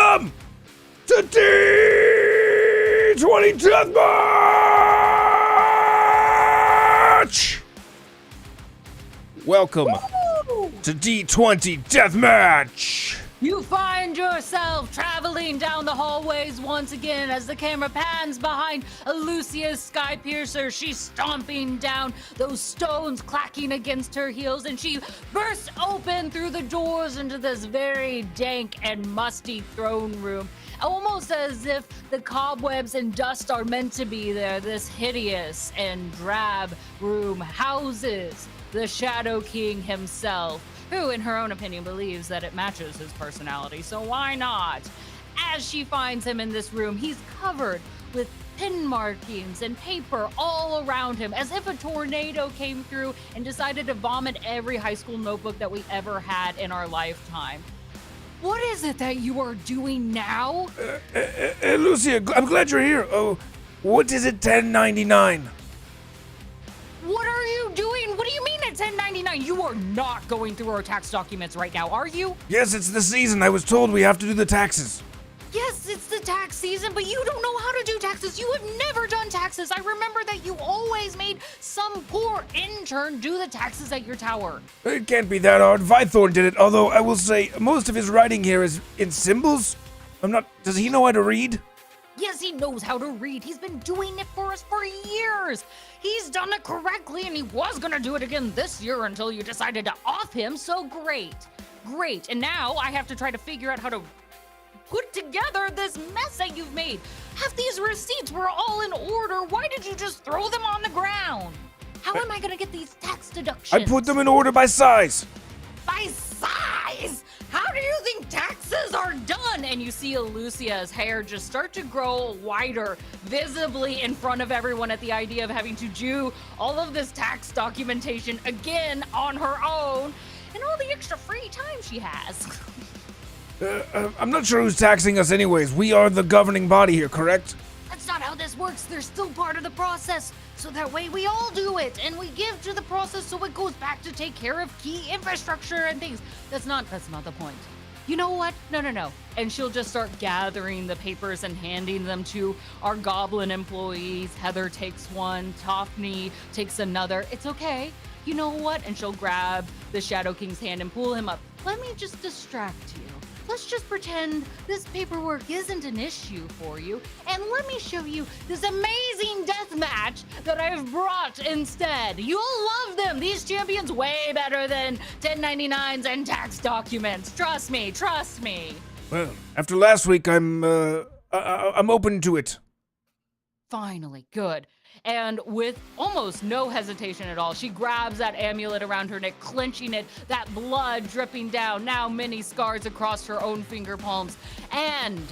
Welcome to D20 Deathmatch! Welcome to D20 Deathmatch! You find yourself traveling down the hallways once again as the camera pans behind Lucia's Skypiercer. She's stomping down, those stones clacking against her heels, and she bursts open through the doors into this very dank and musty throne room. Almost as if the cobwebs and dust are meant to be there, this hideous and drab room houses the Shadow King himself, who, in her own opinion, believes that it matches his personality, so why not? As she finds him in this room, he's covered with pin markings and paper all around him, as if a tornado came through and decided to vomit every high school notebook that we ever had in our lifetime. What is it that you are doing now? Lucia, I'm glad you're here. Oh, what is it, 1099? What are you doing? What do you mean at 1099? You are not going through our tax documents right now, are you? Yes, it's the season. I was told we have to do the taxes. Yes, it's the tax season, but you don't know how to do taxes. You have never done taxes. I remember that you always made some poor intern do the taxes at your tower. It can't be that hard. Vythorn did it, although I will say most of his writing here is in symbols. Does he know how to read? Yes, he knows how to read. He's been doing it for us for years. He's done it correctly, and he was gonna do it again this year until you decided to off him, so great. Great, and now I have to try to figure out how to put together this mess that you've made. Half these receipts were all in order. Why did you just throw them on the ground? How am I gonna get these tax deductions? I put them in order by size. By size? How do you think taxes are done? And you see Lucia's hair just start to grow wider, visibly in front of everyone at the idea of having to do all of this tax documentation again on her own, and all the extra free time she has. I'm not sure who's taxing us anyways. We are the governing body here, correct? That's not how this works. They're still part of the process. So that way we all do it, and we give to the process so it goes back to take care of key infrastructure and things. That's not the point. You know what? No. And she'll just start gathering the papers and handing them to our goblin employees. Heather takes one, Tophany takes another. It's okay. You know what? And she'll grab the Shadow King's hand and pull him up. Let me just distract you. Let's just pretend this paperwork isn't an issue for you, and let me show you this amazing death match that I've brought instead. You'll love them. These champions way better than 1099s and tax documents. Trust me. Well, after last week, I'm open to it. Finally, good. And with almost no hesitation at all, she grabs that amulet around her neck, clenching it, that blood dripping down, now many scars across her own finger palms. And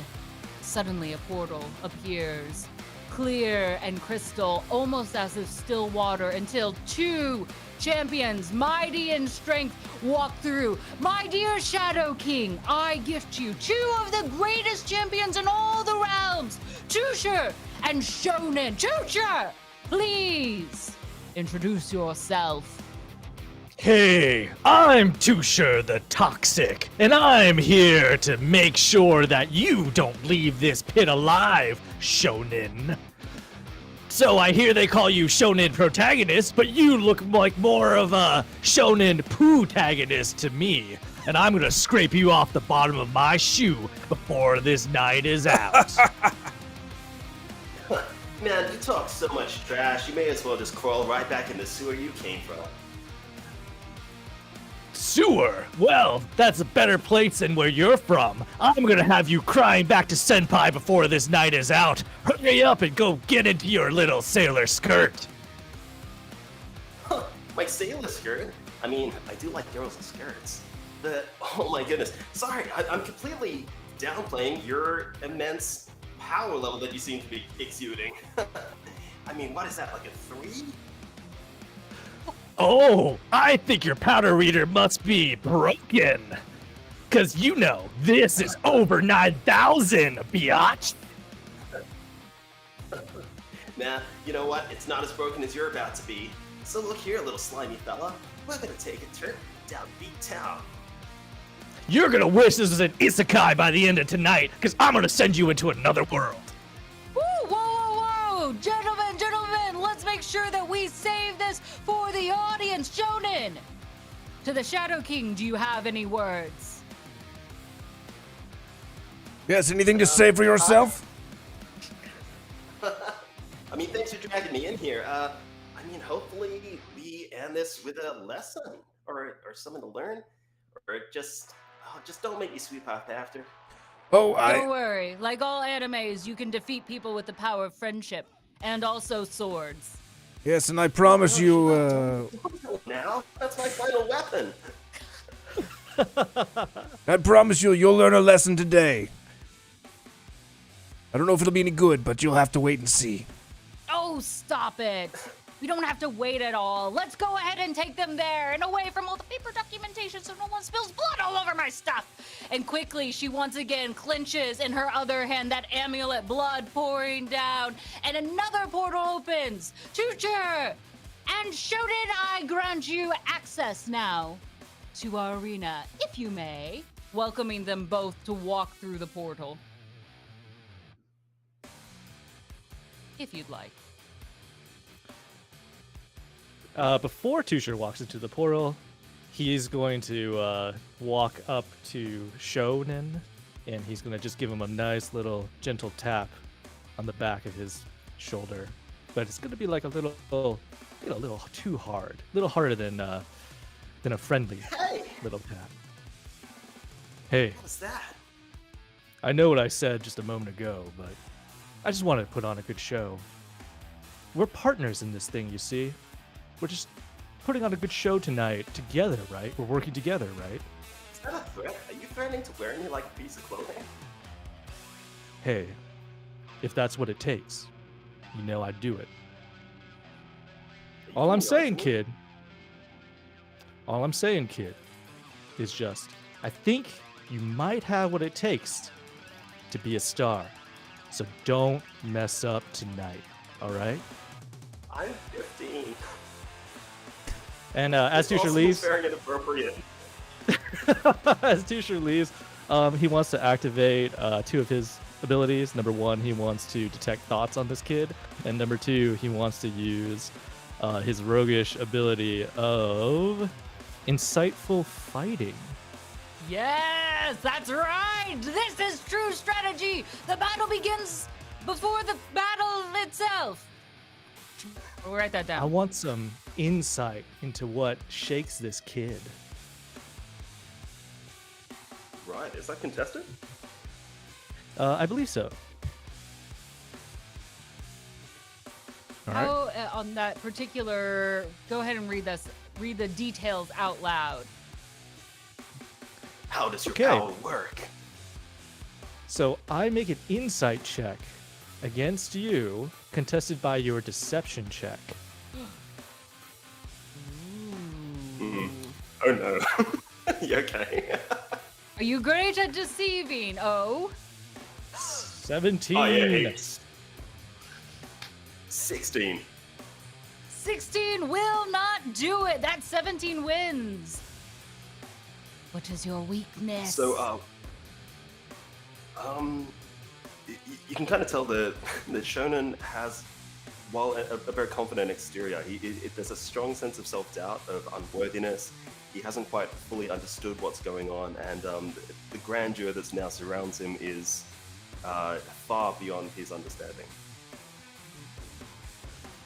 suddenly a portal appears, clear and crystal, almost as if still water, until two champions, mighty in strength, walk through. My dear Shadow King, I gift you two of the greatest champions in all the realms, Tusher and Shonen. Tusher, please introduce yourself. Hey, I'm Tusher the Toxic, and I'm here to make sure that you don't leave this pit alive, Shonen. So I hear they call you Shonen Protagonist, but you look like more of a Shonen Poo-tagonist to me. And I'm gonna scrape you off the bottom of my shoe before this night is out. Man, you talk so much trash, you may as well just crawl right back in the sewer you came from. Sewer? Well, that's a better place than where you're from. I'm gonna have you crying back to Senpai before this night is out. Hurry up and go get into your little sailor skirt. Huh, my sailor skirt? I mean, I do like girls in skirts. Oh my goodness. Sorry, I'm completely downplaying your immense power level that you seem to be exuding. I mean, what is that, like a 3? Oh, I think your powder reader must be broken. Cause you know, this is over 9,000, biatch. Nah, you know what? It's not as broken as you're about to be. So look here, little slimy fella. We're gonna take a trip down Beat Town. You're gonna wish this was an isekai by the end of tonight, because I'm gonna send you into another world. Woo, whoa, whoa, whoa! Gentlemen, let's make sure that we save this for the audience. Shonen! To the Shadow King, do you have any words? Yes, anything to say for yourself? I mean, thanks for dragging me in here. I mean, hopefully we end this with a lesson or something to learn, or just don't make me sweep up after. Oh, Don't worry. Like all animes, you can defeat people with the power of friendship and also swords. Yes, and I promise you, Now that's my final weapon. I promise you'll learn a lesson today. I don't know if it'll be any good, but you'll have to wait and see. Oh, stop it. We don't have to wait at all. Let's go ahead and take them there and away from all the paper documentation so no one spills blood all over my stuff. And quickly, she once again clenches in her other hand that amulet, blood pouring down, and another portal opens. Teacher! And Shonen, I grant you access now to our arena, if you may, welcoming them both to walk through the portal. If you'd like. Before Tusher walks into the portal, he's going to walk up to Shonen, and he's going to just give him a nice little gentle tap on the back of his shoulder. But it's going to be like a little too hard, a little harder than a friendly little tap. Hey, What was that? I know what I said just a moment ago, but I just wanted to put on a good show. We're partners in this thing, you see. We're just putting on a good show tonight together, right? We're working together, right? Is that a threat? Are you threatening to wear me like a piece of clothing? Hey, if that's what it takes, you know I'd do it. All I'm saying, kid, is just, I think you might have what it takes to be a star. So don't mess up tonight, all right? I'm 15. And as Tusher leaves, Very inappropriate. as Tusher leaves, he wants to activate two of his abilities. Number one, he wants to detect thoughts on this kid, and number two, he wants to use his roguish ability of insightful fighting. Yes, that's right! This is true strategy! The battle begins before the battle itself! We'll write that down. I want some insight into what shakes this kid. Right, is that contested? I believe so. All right. How, on that particular, go ahead and read the details out loud. How does your Okay. power work? So I make an insight check against you, contested by your deception check. Oh no. You okay? Are you great at deceiving? Oh. 17. Oh yeah, 16. 16 will not do it. That 17 wins. What is your weakness? So, you can kind of tell that Shonen has, while a very confident exterior, there's a strong sense of self-doubt, of unworthiness. He hasn't quite fully understood what's going on, and the grandeur that now surrounds him is far beyond his understanding.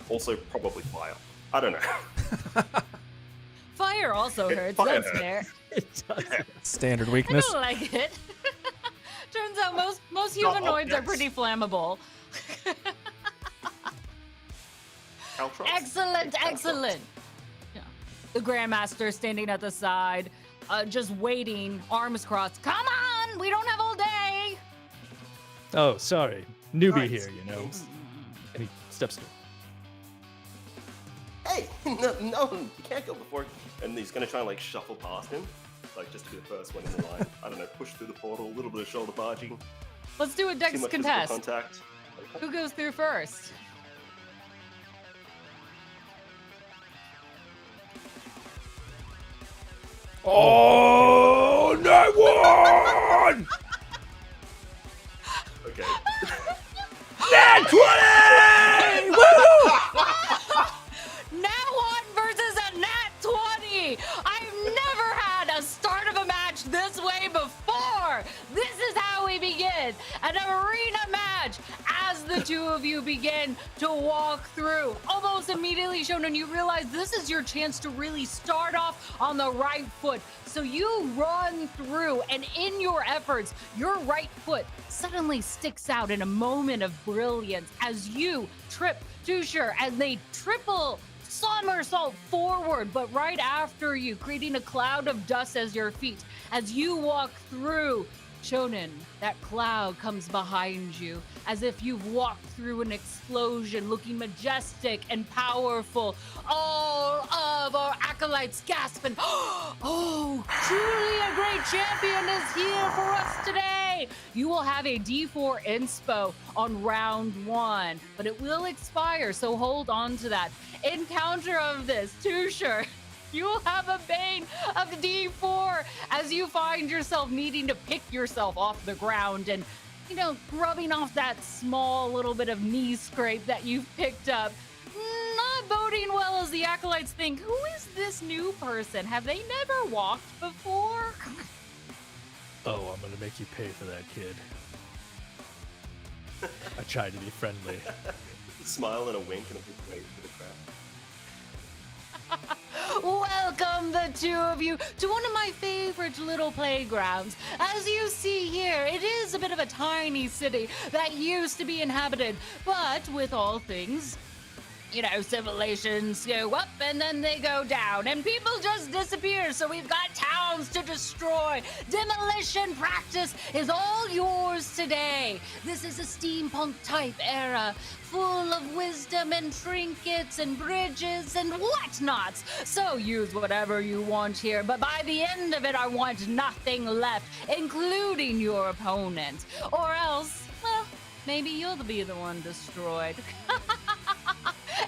Also, probably fire. I don't know. Fire also hurts. Fire That's hurts. fair. It does. Standard I weakness. don't like it. Turns out most humanoids are obvious. pretty flammable. Caltrops? Excellent, Caltrops. excellent. Yeah. The Grandmaster standing at the side, just waiting, arms crossed. Come on, we don't have all day. Oh, sorry. Newbie Right. here, you know. And he steps to Hey, no, you can't go before. And he's gonna try and like shuffle past him, like just to be the first one in the line. I don't know, push through the portal, a little bit of shoulder barging, Let's do a too dex much contest. physical contact. Who goes through first? Oh, no! I won! Okay. Nat 20! Woo! Nat 1 versus a Nat 20! I've never had a start of a match this way before! This is how we begin an arena match as the two of you begin to walk through. Almost immediately, Shonen, you realize this is your chance to really start off on the right foot. So you run through, and in your efforts, your right foot suddenly sticks out in a moment of brilliance as you trip Tusher and they triple somersault forward, but right after you, creating a cloud of dust as your feet. As you walk through, Shonen, that cloud comes behind you as if you've walked through an explosion, looking majestic and powerful. All of our acolytes gasp and, oh, truly a great champion is here for us today. You will have a D4 inspo on round 1, but it will expire, so hold on to that. In counter of this, Tusher, you will have a bane of D4 as you find yourself needing to pick yourself off the ground and, rubbing off that small little bit of knee scrape that you've picked up. Not boding well as the acolytes think, who is this new person? Have they never walked before? Oh, I'm gonna make you pay for that, kid. I tried to be friendly. Smile and a wink and a big wave for the crowd. Welcome, the two of you, to one of my favorite little playgrounds. As you see here, it is a bit of a tiny city that used to be inhabited, but with all things, civilizations go up and then they go down, and people just disappear, so we've got towns to destroy. Demolition practice is all yours today. This is a steampunk type era, full of wisdom and trinkets and bridges and whatnots. So use whatever you want here, but by the end of it, I want nothing left, including your opponent. Or else, well, maybe you'll be the one destroyed.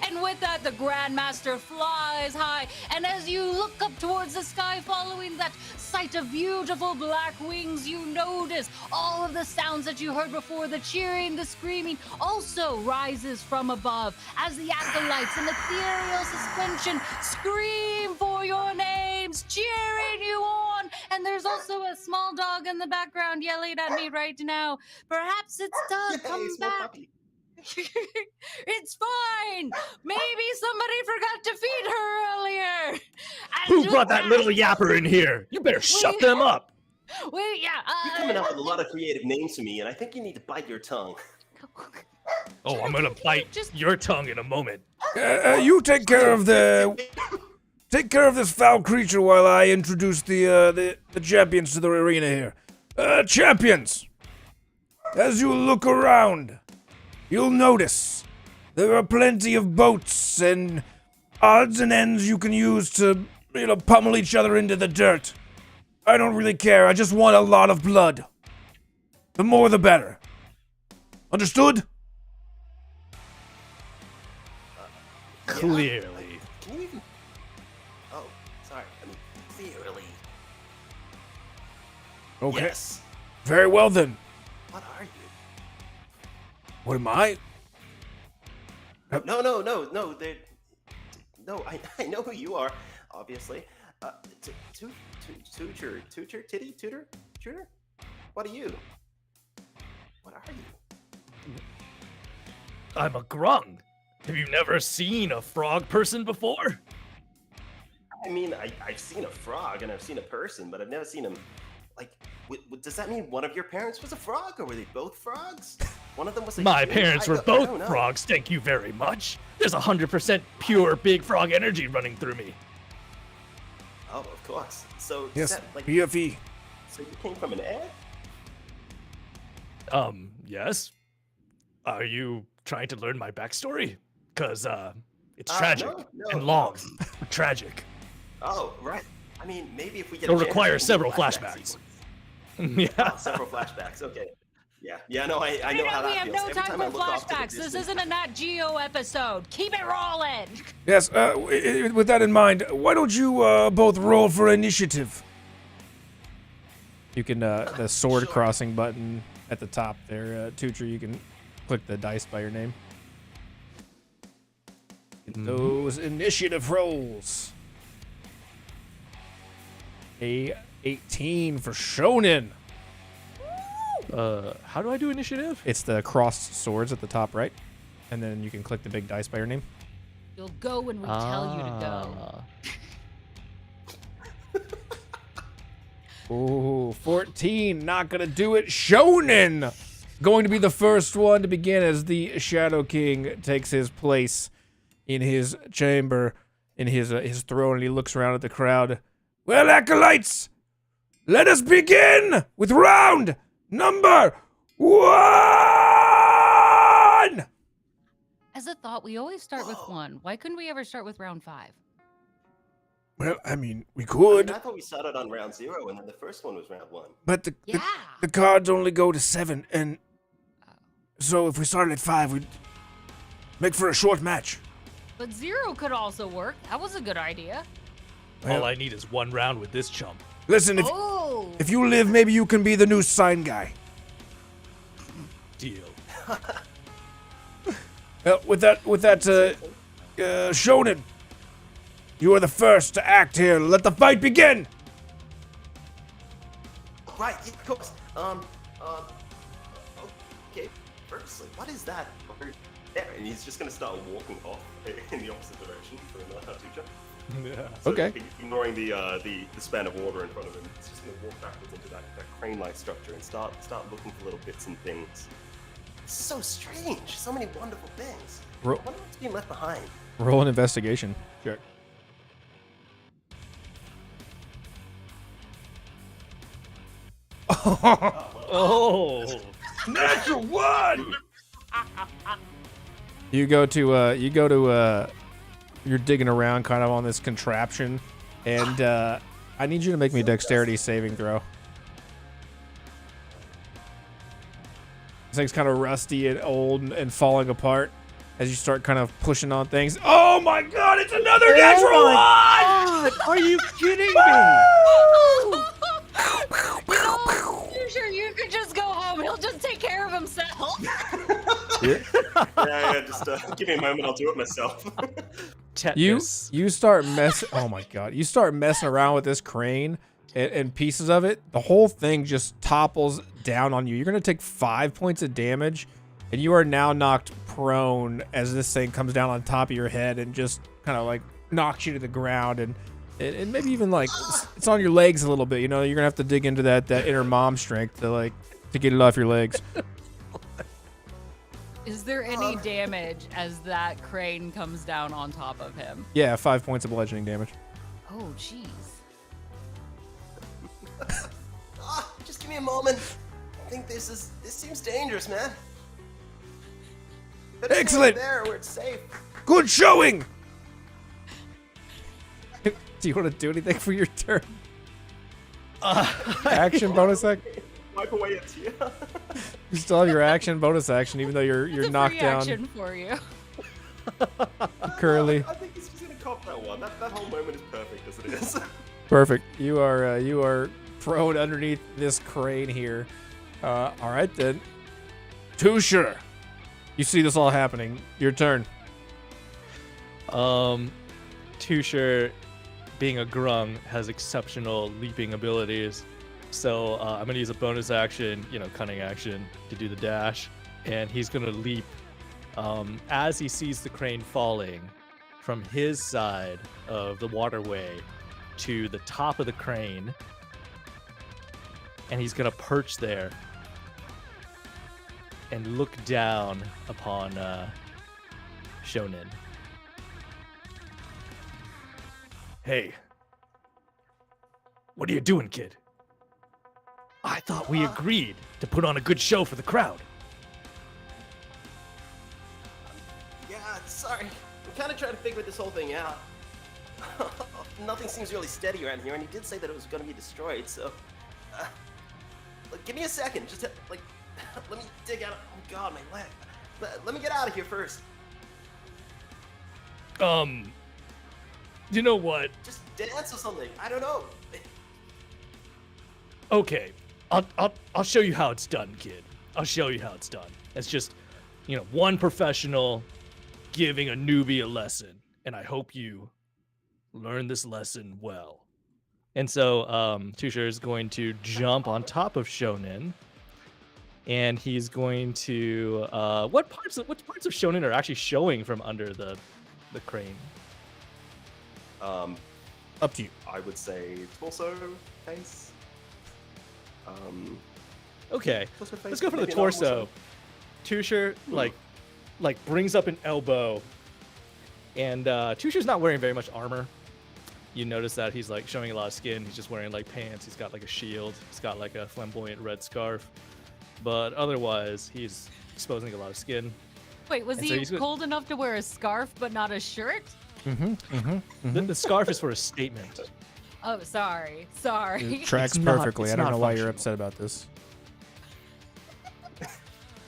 And with that, the Grandmaster flies high, and as you look up towards the sky, following that sight of beautiful black wings, you notice all of the sounds that you heard before. The cheering, the screaming also rises from above as the acolytes in ethereal suspension scream for your names, cheering you on. And there's also a small dog in the background yelling at me right now. Perhaps it's Doug. Come back. It's fine. Maybe somebody forgot to feed her earlier. And Who brought that little yapper in here? You better shut them up. You're coming up with a lot of creative names to me, and I think you need to bite your tongue. Oh, I'm gonna bite your tongue in a moment. You take care of this foul creature while I introduce the champions to the arena here. Champions, as you look around, you'll notice there are plenty of boats and odds and ends you can use to, pummel each other into the dirt. I don't really care. I just want a lot of blood. The more the better. Understood? Clearly. Can you even... Oh, sorry. I mean, clearly. Okay. Yes. Very well then. What are you? What am I? No. No, I know who you are, obviously. Tutor? What are you? What are you? I'm a grung. Have you never seen a frog person before? I mean, I've seen a frog and I've seen a person, but I've never seen him. Like, does that mean one of your parents was a frog, or were they both frogs? One of them was a My huge- parents I were don't both know. frogs, thank you very much. There's 100% pure big frog energy running through me. Oh, of course. So Yes, that, like, BFE. so you came from an egg? Yes? Are you trying to learn my backstory? Cause, it's tragic no, and long. Tragic. Oh, right. I mean, maybe if we get It'll a chance, require we can several do a flashback flashbacks. sequence. Yeah. Several flashbacks. Okay. Yeah. No, I know how we that have feels. no Every time time I for look off to the flashbacks. This distance- isn't a Nat Geo episode. Keep it rolling. Yes, with that in mind, why don't you both roll for initiative? You can the sword crossing button at the top there, Tutor. You can click the dice by your name. Those initiative rolls. A 18 for Shonen. How do I do initiative? It's the crossed swords at the top right, and then you can click the big dice by your name. You'll go when we tell you to go. Ooh, 14, not gonna do it. Shonen going to be the first one to begin as the Shadow King takes his place in his chamber, in his throne, and he looks around at the crowd. Well, Acolytes, let us begin with round number 1! As a thought, we always start with 1. Why couldn't we ever start with round 5? Well, I mean, we I could, thought we started on round 0, and then the first one was round 1. but the Yeah. cards only go to 7, and so if we started at 5, we'd make for a short match. But 0 could also work. That was a good idea. All I need is 1 round with this chump. Listen, Oh. if you live, maybe you can be the new sign guy. Deal. With that, Shonen, you are the first to act here. Let the fight begin. Right, yeah, of course. Okay, firstly, what is that over there? And he's just gonna start walking off in the opposite direction for another teacher. Yeah. So Okay. Ignoring the span of water in front of him, he's just gonna walk backwards into that crane-like structure and start looking for little bits and things. It's so strange. So many wonderful things. I Ro- wonder what's being left behind. Roll an investigation check. Oh. Natural one. You go to you're digging around kind of on this contraption, and I need you to make me a dexterity saving throw. This thing's kind of rusty and old and falling apart as you start kind of pushing on things. Oh my god, it's another natural one! Are you kidding me? You sure you could just go home? He'll just take care of himself. Yeah, just give me a moment. I'll do it myself. Tetanus. You start messing. Oh my god! You start messing around with this crane and pieces of it. The whole thing just topples down on you. You're gonna take 5 points of damage, and you are now knocked prone as this thing comes down on top of your head and just kind of like knocks you to the ground, and maybe even like it's on your legs a little bit. You know, you're gonna have to dig into that inner mom strength to get it off your legs. Is there any damage as that crane comes down on top of him? Yeah, 5 points of bludgeoning damage. Oh, jeez. Just give me a moment. I think this seems dangerous, man. Better stay Excellent. there where it's safe. Good showing. Do you want to do anything for your turn? Action bonus action. Wipe away a tear. You still have your action bonus action, even though you're It's a knocked free down action for you. curly. I think he's just gonna cop that one. That whole moment is perfect as it is. Perfect. You are prone underneath this crane here. All right then. Tusher, you see this all happening. Your turn. Tusher, being a grung, has exceptional leaping abilities. So I'm gonna use a bonus action, cunning action, to do the dash, and he's gonna leap as he sees the crane falling from his side of the waterway to the top of the crane, and he's gonna perch there and look down upon Shonen. Hey, what are you doing, kid? I thought we agreed to put on a good show for the crowd. Yeah, sorry. I'm kind of trying to figure this whole thing out. Nothing seems really steady around here, and he did say that it was going to be destroyed, so... give me a second. Just, let me dig out... Oh, God, my leg. Let me get out of here first. You know what? Just dance or something. I don't know. Okay, I'll show you how it's done, kid. I'll show you how it's done. It's just, one professional giving a newbie a lesson, and I hope you learn this lesson well. And so Tusher is going to jump on top of Shonen, and he's going to what parts of Shonen are actually showing from under the crane? Up to you. I would say torso, face. Okay, Torso, face, let's go for the maybe an arm or torso. Tusher like brings up an elbow, and Tusher's not wearing very much armor. You notice that he's like showing a lot of skin. He's just wearing like pants. He's got like a shield. He's got like a flamboyant red scarf. But otherwise, he's exposing a lot of skin. Wait, was And so he he's go- cold enough to wear a scarf but not a shirt? The scarf is for a statement. Oh, sorry. It tracks It's not- perfectly. it's I don't not know why you're functional. upset about this.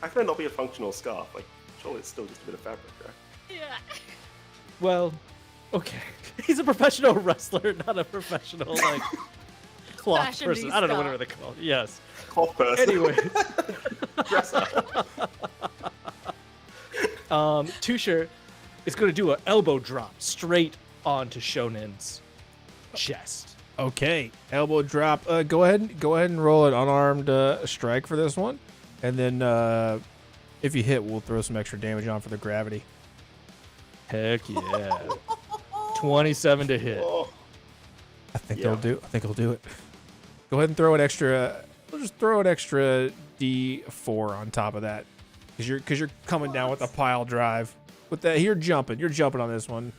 How can it not be a functional scarf? Like, surely it's still just a bit of fabric, right? Yeah. Well, okay. He's a professional wrestler, not a professional like cloth Fashionista. person. I don't know whatever they call it. Yes. Cloth person. Anyway, Dresser. Tusher is going to do an elbow drop straight onto Shonen's chest. Okay, elbow drop. Go ahead and roll an unarmed strike for this one, and then if you hit, we'll throw some extra damage on for the gravity. Heck yeah. 27 to hit. Oh, I think Yeah. it'll do. I think it'll do it. Go ahead and throw an extra. We'll just throw an extra D4 on top of that, because you're coming down with a pile drive. With that, you're jumping on this one.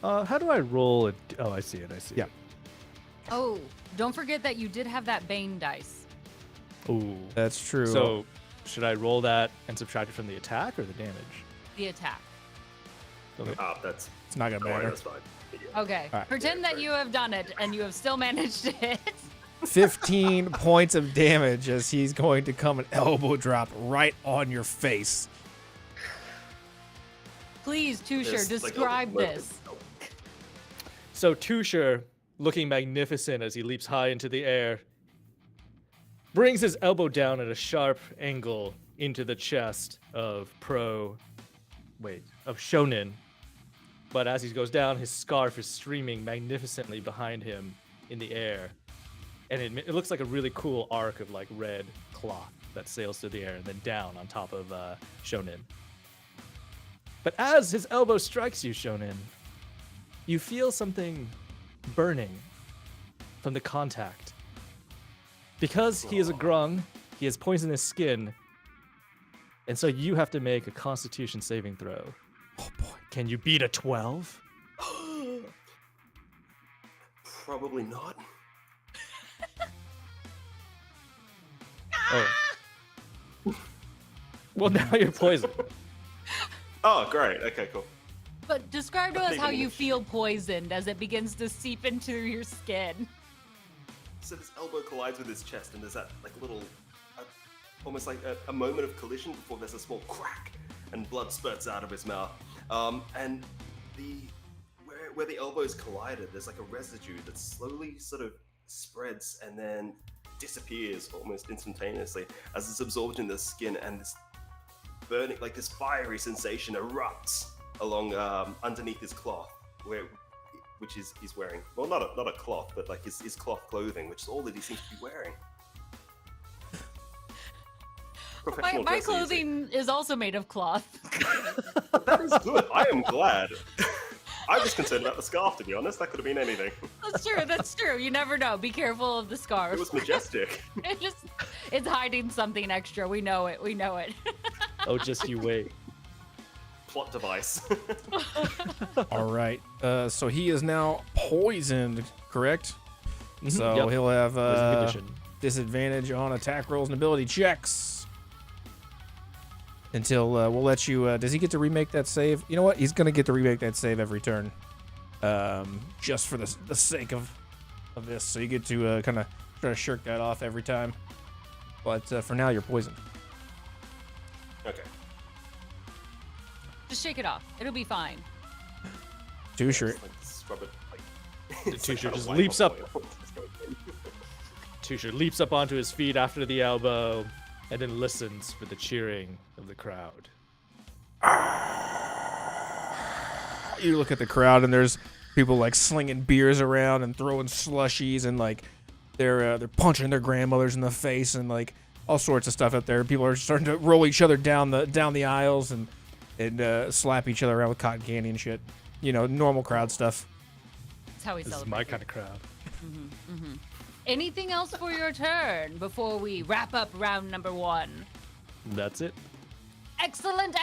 How do I roll it? Oh, I see it. Yeah. Oh, don't forget that you did have that Bane dice. Ooh. That's true. So, should I roll that and subtract it from the attack or the damage? The attack. that's it's not gonna no, matter. that's fine. Yeah. Okay. All right. Pretend that you have done it and you have still managed to hit. 15 points of damage as he's going to come an elbow drop right on your face. Please, Tusher, There's, like, a describe moment. this. So Tusher, looking magnificent as he leaps high into the air, brings his elbow down at a sharp angle into the chest of Shonen. But as he goes down, his scarf is streaming magnificently behind him in the air. And it looks like a really cool arc of like red cloth that sails through the air and then down on top of Shonen. But as his elbow strikes you, Shonen, you feel something burning from the contact. Because he is a grung, he has poisonous skin, and so you have to make a Constitution saving throw. Oh boy. Can you beat a 12? Probably not. Oh. Well, now you're poisoned. Oh, great. Okay, cool. But describe to us think how I'm you gonna- feel poisoned as it begins to seep into your skin. So this elbow collides with his chest, and there's that like little, almost like a moment of collision before there's a small crack, and blood spurts out of his mouth. And where the elbows collided, there's like a residue that slowly sort of spreads and then disappears almost instantaneously as it's absorbed in the skin, and this burning, like this fiery sensation erupts along underneath his cloth, which he's wearing. Well, not a cloth, but like his cloth clothing, which is all that he seems to be wearing. Professional My dresser, you see. clothing is also made of cloth. That is good. I am glad. I was concerned about the scarf, to be honest. That could have been anything. That's true. You never know. Be careful of the scarf. It was majestic. It's hiding something extra. We know it. Oh, just you wait. Plot device. All right. So he is now poisoned, correct? So Yep. he'll have Poison condition. disadvantage on attack rolls and ability checks. Until we'll let you. Does he get to remake that save? You know what? He's gonna get to remake that save every turn, just for the sake of this. So you get to kind of try to shirk that off every time. But for now, you're poisoned. Okay. Just shake it off. It'll be fine. Too sure. Just, like, scrub it. Like, The it's like t-shirt kind of just wipe leaps off up. oil. Tusher leaps up onto his feet after the elbow and then listens for the cheering of the crowd. You look at the crowd and there's people like slinging beers around and throwing slushies and like they're punching their grandmothers in the face and like all sorts of stuff out there. People are starting to roll each other down the aisles and slap each other around with cotton candy and shit. You know, normal crowd stuff. That's how we This is celebrate. my kind of crowd. Anything else for your turn before we wrap up round number 1? That's it. Excellent.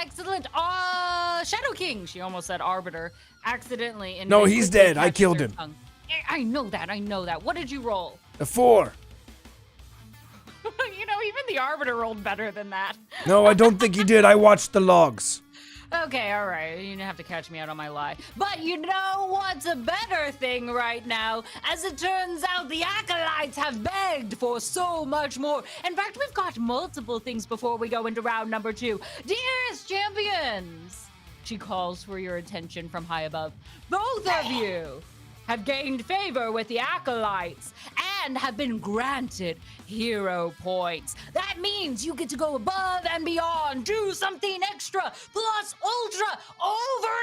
Shadow King. She almost said Arbiter. Accidentally. No, he's dead. I catches killed her him. tongue. I know that. What did you roll? A 4. You know, even the Arbiter rolled better than that. No, I don't think he did. I watched the logs. Okay, all right. You didn't have to catch me out on my lie. But you know what's a better thing right now? As it turns out, the Acolytes have begged for so much more. In fact, we've got multiple things before we go into round number 2. Dearest champions, she calls for your attention from high above. Both of you have gained favor with the Acolytes and have been granted hero points. That means you get to go above and beyond, do something extra, plus ultra, over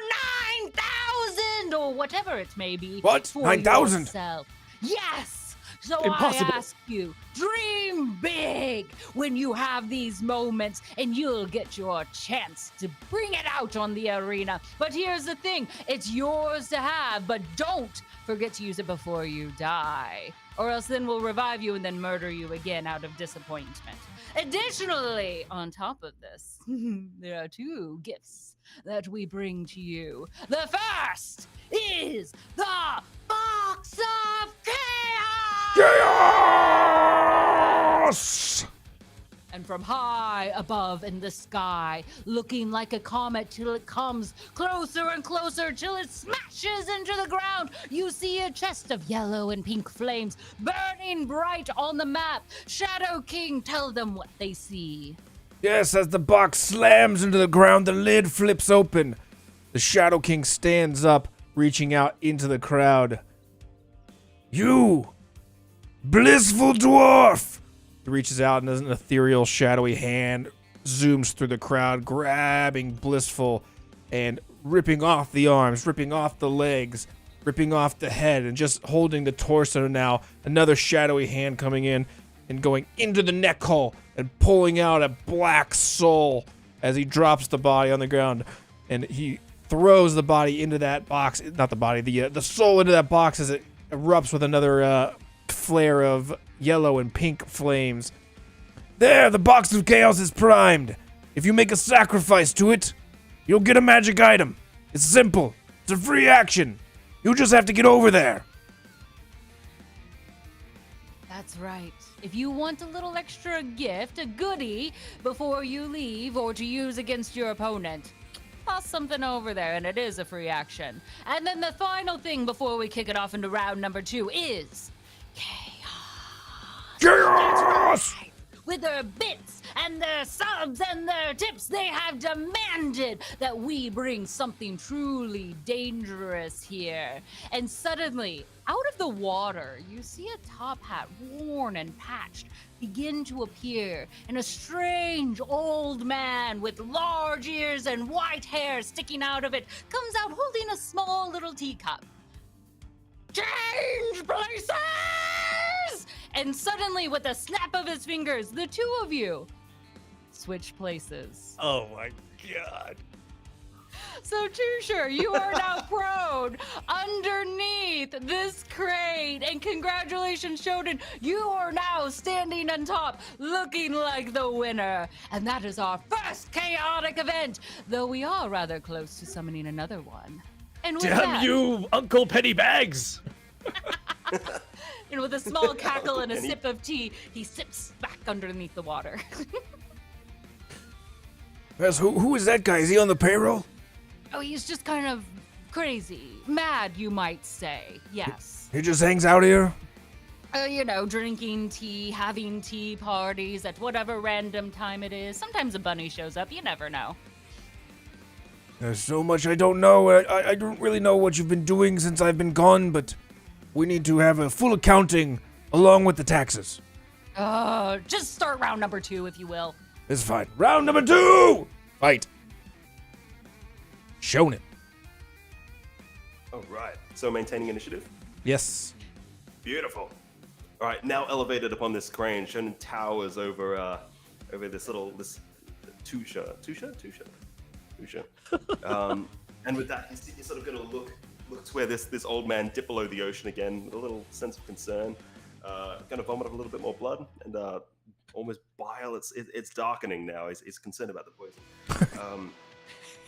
9,000 or whatever it may be. What? for 9,000? yourself. Yes! So Impossible. I ask you, dream big when you have these moments and you'll get your chance to bring it out on the arena. But here's the thing, it's yours to have, but don't forget to use it before you die. Or else then we'll revive you and then murder you again out of disappointment. Additionally, on top of this, there are 2 gifts that we bring to you. The first is the Box of Chaos! Chaos! And from high above in the sky, looking like a comet till it comes closer and closer till it smashes into the ground, you see a chest of yellow and pink flames burning bright on the map. Shadow King, tell them what they see. Yes, as the box slams into the ground, the lid flips open. The Shadow King stands up, reaching out into the crowd. You, blissful dwarf! He reaches out and an ethereal, shadowy hand zooms through the crowd, grabbing Blissful and ripping off the arms, ripping off the legs, ripping off the head, and just holding the torso now. Another shadowy hand coming in and going into the neck hole and pulling out a black soul as he drops the body on the ground. And he throws the body into that box, not the body, the soul into that box as it erupts with another flare of yellow and pink flames. There, the box of chaos is primed. If you make a sacrifice to it, you'll get a magic item. It's simple. It's a free action. You just have to get over there. That's right. If you want a little extra gift, a goodie, before you leave or to use against your opponent, toss something over there, and it is a free action. And then the final thing before we kick it off into round number 2 is chaos. Chaos! With their bits and their subs and their tips, they have demanded that we bring something truly dangerous here. And suddenly, out of the water, you see a top hat, worn and patched, begin to appear, and a strange old man with large ears and white hair sticking out of it comes out holding a small little teacup. Change places! And suddenly, with a snap of his fingers, the 2 of you switch places. Oh my god. So, Tusher, you are now prone underneath this crate. And congratulations, Shonen, you are now standing on top, looking like the winner. And that is our first chaotic event, though we are rather close to summoning another one. And with Damn that, you, Uncle Pennybags! and with a small cackle and a sip of tea, he sips back underneath the water. Yes, who is that guy? Is he on the payroll? Oh, he's just kind of crazy. Mad, you might say. Yes. He just hangs out here? You know, drinking tea, having tea parties at whatever random time it is. Sometimes a bunny shows up. You never know. There's so much I don't know. I don't really know what you've been doing since I've been gone, but we need to have a full accounting along with the taxes. Just start round number 2, if you will. It's fine. Round number 2! Fight. Shonen. All right. So maintaining initiative. Yes. Beautiful. All right. Now elevated upon this crane, Shonen towers over this Tusha. And with that, he's sort of going to look to where this old man dipped below the ocean again with a little sense of concern. Going to vomit up a little bit more blood and almost bile. It's darkening now. He's concerned about the poison.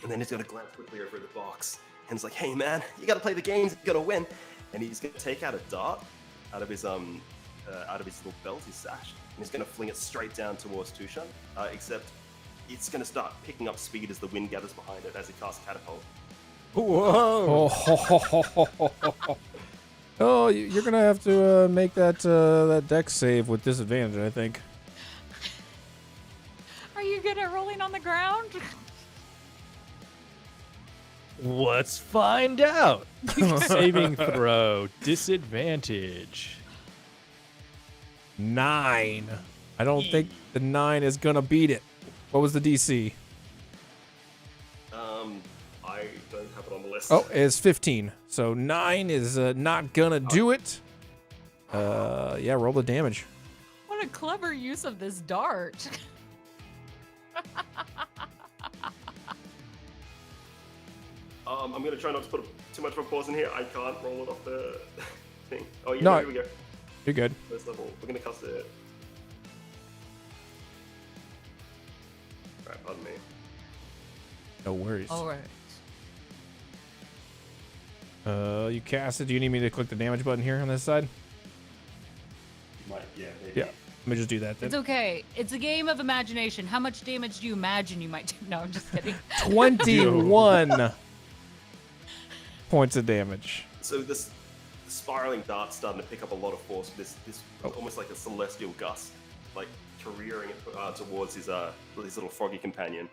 And then he's going to glance quickly over at the box. And he's like, hey, man, you got to play the games. You got to win. And he's going to take out a dart out of his little belt, his sash. And he's going to fling it straight down towards Tushan. Except it's going to start picking up speed as the wind gathers behind it as he casts Catapult. Whoa! Oh, you're gonna have to make that dex save with disadvantage, I think. Are you good at rolling on the ground? Let's find out. Saving throw, disadvantage. 9. I don't think the 9 is gonna beat it. What was the DC? I don't have it on the list. Oh, it's 15. So 9 is not gonna do it. Yeah, roll the damage. What a clever use of this dart. I'm gonna try not to put too much of a pause in here. I can't roll it off the thing. Oh, yeah, No. here we go. You're good. First level. We're gonna cast it. Alright, pardon me. No worries. All right. You cast it. Do you need me to click the damage button here on this side? You might, yeah, maybe. Yeah. Let me just do that then. It's okay. It's a game of imagination. How much damage do you imagine you might do? No, I'm just kidding. 21 points of damage. So this spiraling dart's starting to pick up a lot of force. This almost like a celestial gust, like careering it towards his little froggy companion.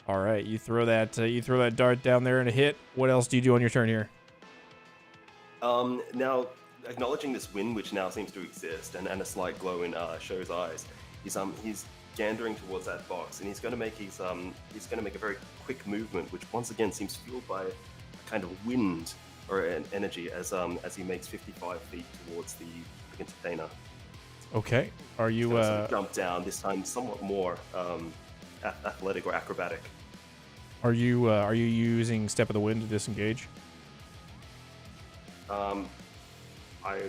All right, you throw that dart down there and a hit. What else do you do on your turn here? Now, acknowledging this wind, which now seems to exist, and a slight glow in Sho's eyes, he's gandering towards that box, and he's going to make a very quick movement, which once again seems fueled by a kind of wind or an energy as he makes 55 feet towards the container. Okay. Are you He's gonna sort of jump down this time, somewhat more athletic or acrobatic. are you using Step of the Wind to disengage? I might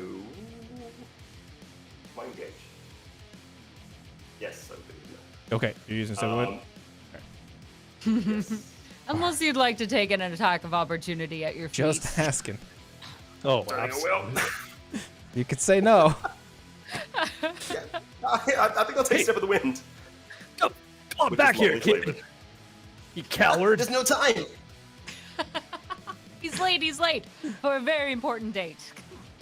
engage. Yes, I do. Okay, you're using Step of the Wind. Yes. Unless you'd like to take an attack of opportunity at your feet. Just asking. Oh, Turning a absolutely. will. You could say no. I think I'll take Step of the Wind. Come on, Which back is here, lovely kid. flavor. You coward. There's no time. He's late for a very important date.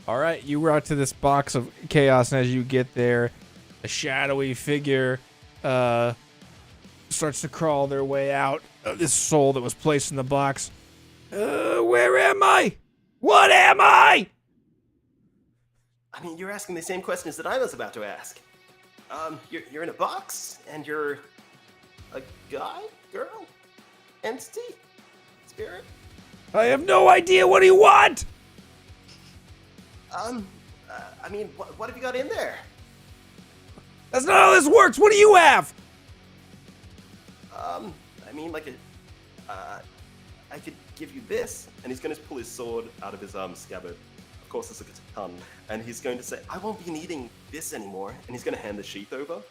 All right, you route to this box of chaos, and as you get there, a shadowy figure starts to crawl their way out of this soul that was placed in the box. Where am I? What am I? I mean, you're asking the same questions that I was about to ask. You're in a box, and you're a guy, girl, entity, spirit. I have no idea. What do you want? I mean, what have you got in there? That's not how this works. What do you have? I mean, like I could give you this, and he's going to pull his sword out of his scabbard. Of course, it's like a ton, and he's going to say, "I won't be needing this anymore," and he's going to hand the sheath over.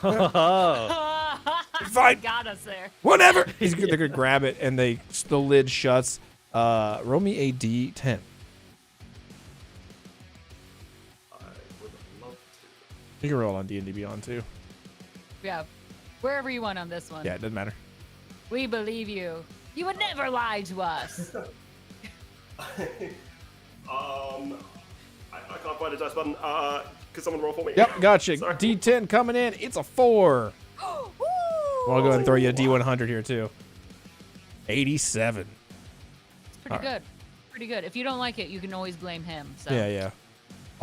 Oh. Fine. Got us there. Whatever. They're gonna grab it, and the lid shuts. Roll me a D10. I would love to. You can roll on D&D Beyond too. Yeah. Wherever you want on this one. Yeah, it doesn't matter. We believe you. You would never lie to us. I can't find a dice button. Could someone roll for me? Yep, gotcha. Sorry. D10 coming in. It's a 4. I'll go ahead and throw you a D100 here too. 87. Pretty good. Pretty good. If you don't like it, you can always blame him. So. Yeah, yeah.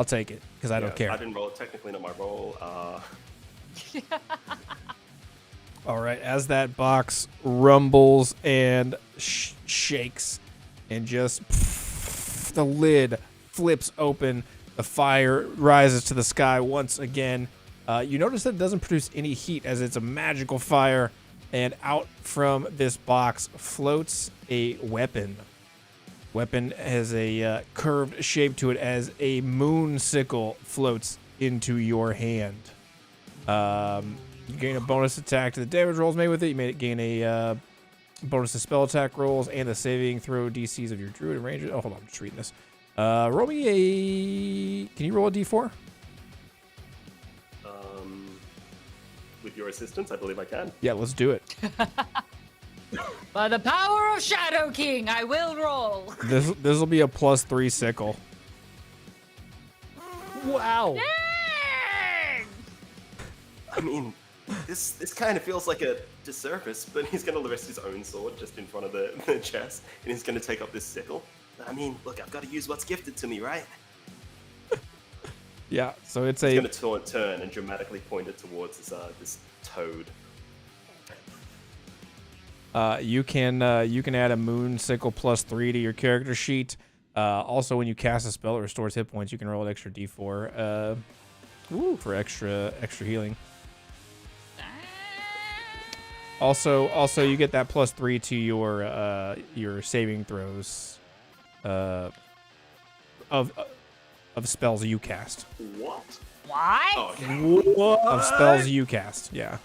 I'll take it because I don't care. I didn't roll it. Technically not my roll. All right, as that box rumbles and shakes and just the lid flips open, the fire rises to the sky once again. You notice that it doesn't produce any heat as it's a magical fire, and out from this box floats a weapon. Weapon has a curved shape to it as a moon sickle floats into your hand. You gain a bonus attack to the damage rolls made with it. You may gain a bonus to spell attack rolls and the saving throw DCs of your druid and ranger. Oh, hold on, I'm just reading this. Roll me a... Can you roll a d4? With your assistance, I believe I can. Yeah, let's do it. By the power of Shadow King, I will roll. This will be a +3 sickle. Wow. Dang! I mean, this kind of feels like a disservice, but he's going to rest his own sword just in front of the chest, and he's going to take up this sickle. I mean, look, I've got to use what's gifted to me, right? Yeah, so it's He's a... going to turn and dramatically point it towards this toad. You can add a moon sickle +3 to your character sheet. Also, when you cast a spell that restores hit points, you can roll an extra d4 for extra healing. Also, you get that +3 to your saving throws of spells you cast. What? Why? Oh, okay. Of spells you cast, yeah.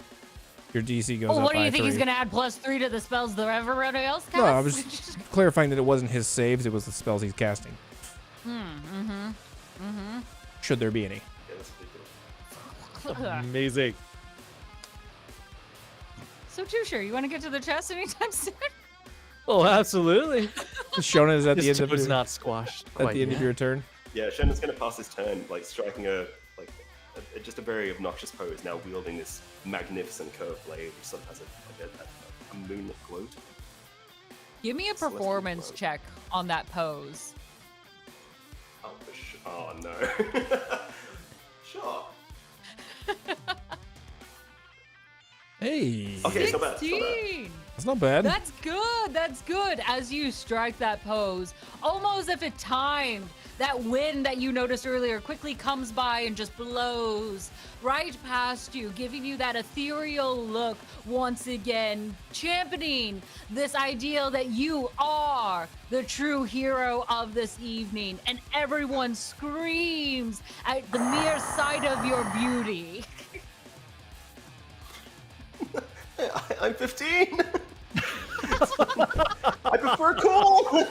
Your DC goes up by 3. What do you think he's gonna add +3 to the spells that everybody else casts? No, I was clarifying that it wasn't his saves; it was the spells he's casting. Should there be any? Yeah, that's ridiculous. Amazing. So Tusher, you want to get to the chest anytime soon? Oh, absolutely. Shonen is at the This end of was your, not squashed. at the end of your turn. Yeah, Shannon's going to pass his turn, like striking just a very obnoxious pose, now wielding this magnificent curved blade, which sort of has a moonlit glow. Give me a performance check on that pose. Oh no. Sure. Hey, Okay, it's not bad. It's not bad. 16! that's not bad. That's good. That's good. As you strike that pose, almost if it timed, that wind that you noticed earlier quickly comes by and just blows right past you, giving you that ethereal look once again, championing this ideal that you are the true hero of this evening, and everyone screams at the mere sight of your beauty. I'm 15. I prefer cool.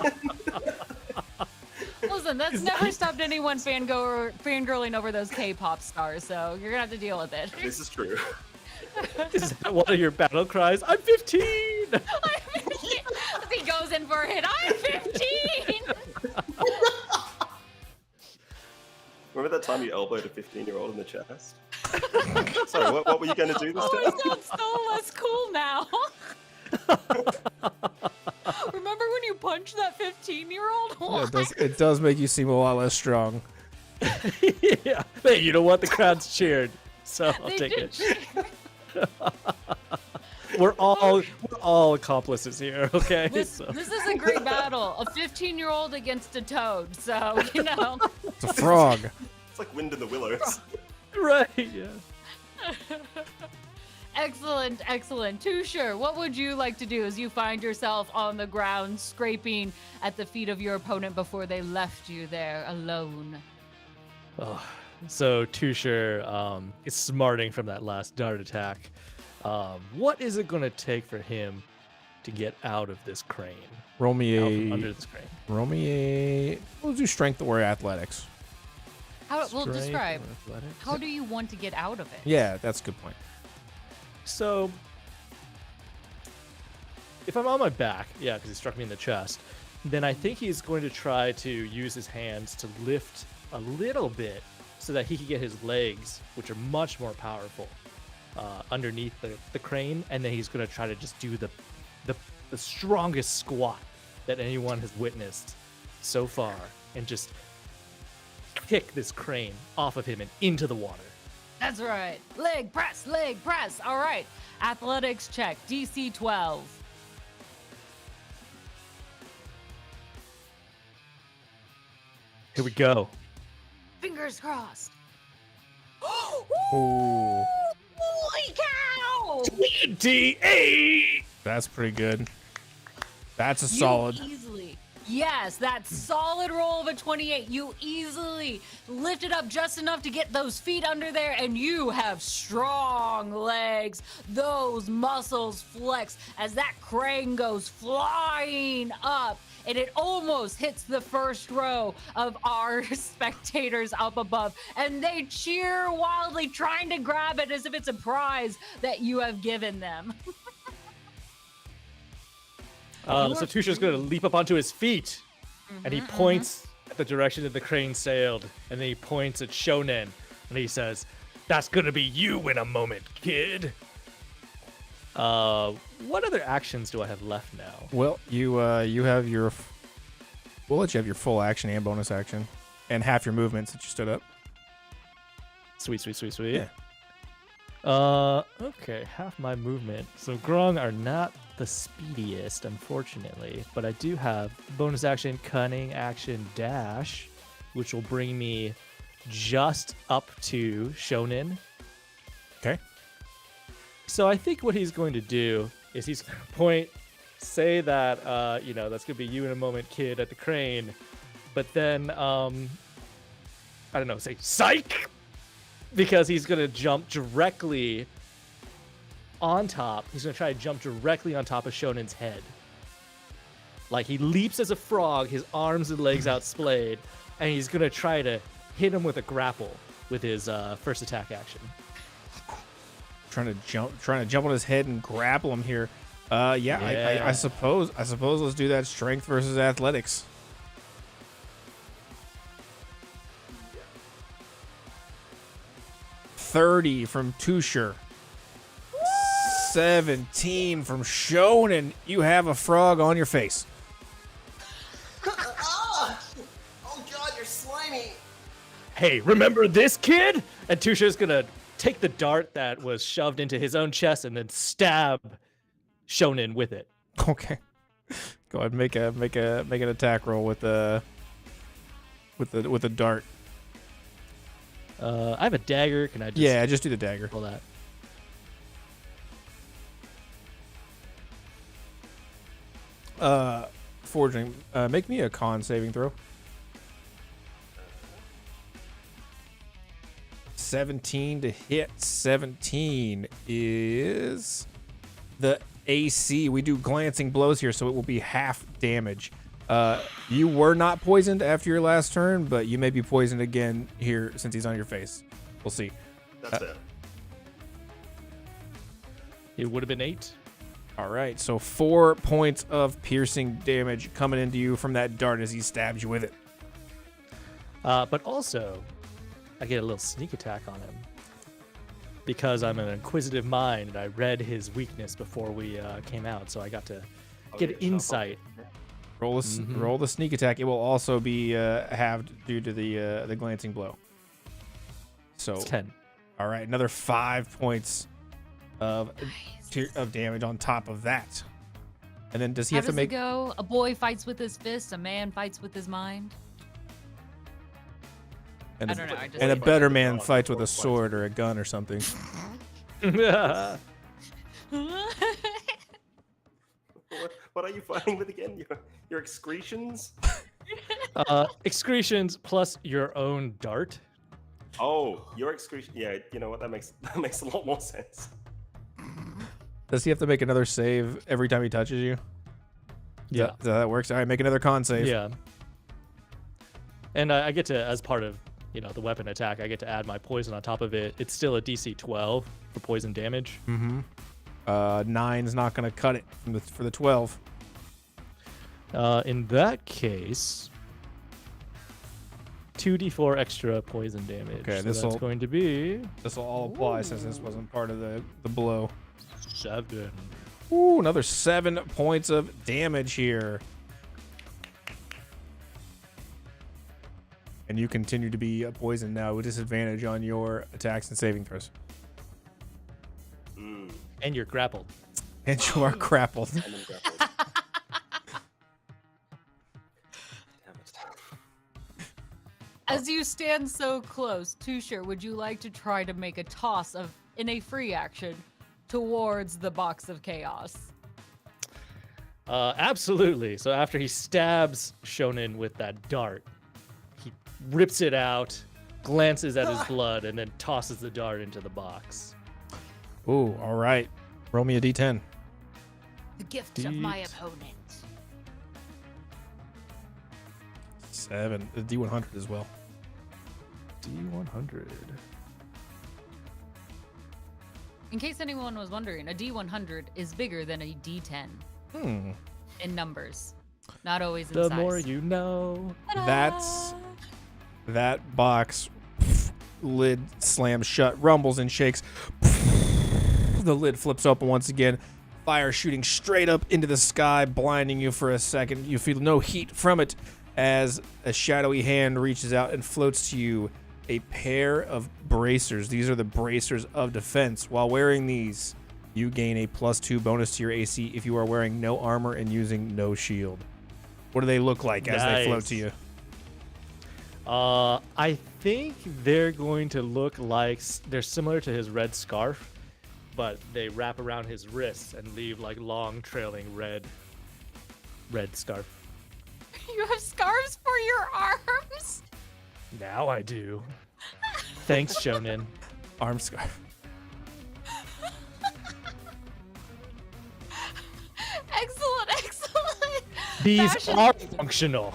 Listen, that's never stopped anyone fangirling over those K-pop stars, so you're gonna have to deal with it. This is true. Is that one of your battle cries? I'm 15! As he goes in for a hit, I'm 15! Remember that time you elbowed a 15-year-old in the chest? Sorry, what were you going to do this Oh, time? it sounds so less cool now. Remember when you punched that 15-year-old? Yeah, it does make you seem a lot less strong. Yeah. Hey, you know what? The crowd's cheered, so I'll They take did it. cheer. We're all accomplices here, okay? This is a great battle. A 15-year-old against a toad, so, you know. It's a frog. It's like Wind in the Willows. Right, yeah. Excellent, excellent. Tusher, what would you like to do as you find yourself on the ground scraping at the feet of your opponent before they left you there alone? Oh, so Tusher is smarting from that last dart attack. What is it going to take for him to get out of this crane? Roll me Out a. from under this crane. Roll me a. We'll do strength or athletics. Well, Strength describe. or athletics? How do you want to get out of it? Yeah, that's a good point. So, if I'm on my back, yeah, because he struck me in the chest, then I think he's going to try to use his hands to lift a little bit so that he can get his legs, which are much more powerful, underneath the crane, and then he's going to try to just do the strongest squat that anyone has witnessed so far, and just kick this crane off of him and into the water. That's right. Leg press, leg press. All right. Athletics check, DC 12. Here we go. Fingers crossed. Ooh, Holy cow! 28! that's pretty good. That's a solid. You easily. Yes, that solid roll of a 28. You easily lifted up just enough to get those feet under there, and you have strong legs. Those muscles flex as that crane goes flying up, and it almost hits the first row of our spectators up above, and they cheer wildly, trying to grab it as if it's a prize that you have given them. So Tusha's going to leap up onto his feet, and he points at the direction that the crane sailed, and then he points at Shonen, and he says, "That's going to be you in a moment, kid." What other actions do I have left now? Well, you have your. We'll let you have your full action and bonus action, and half your movement since you stood up. Sweet. Yeah. Okay, half my movement. So Grung are not the speediest, unfortunately, but I do have bonus action, cunning action, dash, which will bring me just up to Shonen. Okay. So I think what he's going to do is he's going to say that, that's going to be you in a moment, kid, at the crane, but then, I don't know, say, psych! Because he's going to jump directly on top. He's going to try to jump directly on top of Shonen's head. Like, he leaps as a frog, his arms and legs outsplayed, and he's going to try to hit him with a grapple with his first attack action. Trying to jump on his head and grapple him here. Yeah. I suppose let's do that strength versus athletics. $30 from Tusher. 17 from Shonen. You have a frog on your face. Oh God, you're slimy. Hey, remember this, kid? And Tusha's going to take the dart that was shoved into his own chest and then stab Shonen with it. Okay. Go ahead and make an attack roll with the dart. I have a dagger. Can I just Just do the dagger. roll that? Forging. Make me a con saving throw. 17 to hit. 17 is the AC. We do glancing blows here, so it will be half damage. You were not poisoned after your last turn, but you may be poisoned again here since he's on your face. We'll see. That's it. It would have been 8. All right, so 4 points of piercing damage coming into you from that dart as he stabs you with it. But also, I get a little sneak attack on him because I'm an inquisitive mind and I read his weakness before we came out, so I got to get insight. Roll the sneak attack. It will also be halved due to the glancing blow. So It's 10. all right, another 5 points of damage on top of that. And then does he How have to does make? it go? A boy fights with his fist, a man fights with his mind. And I don't know, I just and a made better it. man fights with a sword or a gun or something. What are you fighting with again? Your excretions? Excretions plus your own dart. Oh, your excretion. Yeah, you know what? That makes a lot more sense. Does he have to make another save every time he touches you? Yeah. That works. All right, make another con save. Yeah. And I get to, as part of the weapon attack, I get to add my poison on top of it. It's still a DC 12 for poison damage. 9's not going to cut it for the 12. In that case, 2d4 extra poison damage. Okay, so this'll- that's going to be This will all apply since this wasn't part of the blow. 7. Ooh, another 7 points of damage here. And you continue to be poisoned now with disadvantage on your attacks and saving throws. And you're grappled. And you are grappled. And I'm grappled. Damn it. As you stand so close, Tusher, would you like to try to make a toss in a free action towards the box of chaos? Absolutely. So after he stabs Shonen with that dart, he rips it out, glances at his blood, and then tosses the dart into the box. Ooh, all right. Roll me a d10. The gift of my opponent. 7. A d100 as well. D100. In case anyone was wondering, a D100 is bigger than a D10 in numbers, not always in The size. more you know. That box lid slams shut, rumbles and shakes. The lid flips open once again. Fire shooting straight up into the sky, blinding you for a second. You feel no heat from it as a shadowy hand reaches out and floats to you a pair of bracers. These are the bracers of defense. While wearing these, you gain a +2 bonus to your AC if you are wearing no armor and using no shield. What do they look like as they float to you? I think they're going to look like they're similar to his red scarf, but they wrap around his wrists and leave like long trailing red scarf. You have scarves for your arms? Now I do. Thanks, Shonen. Arm scarf. Excellent. These Fashion- are functional.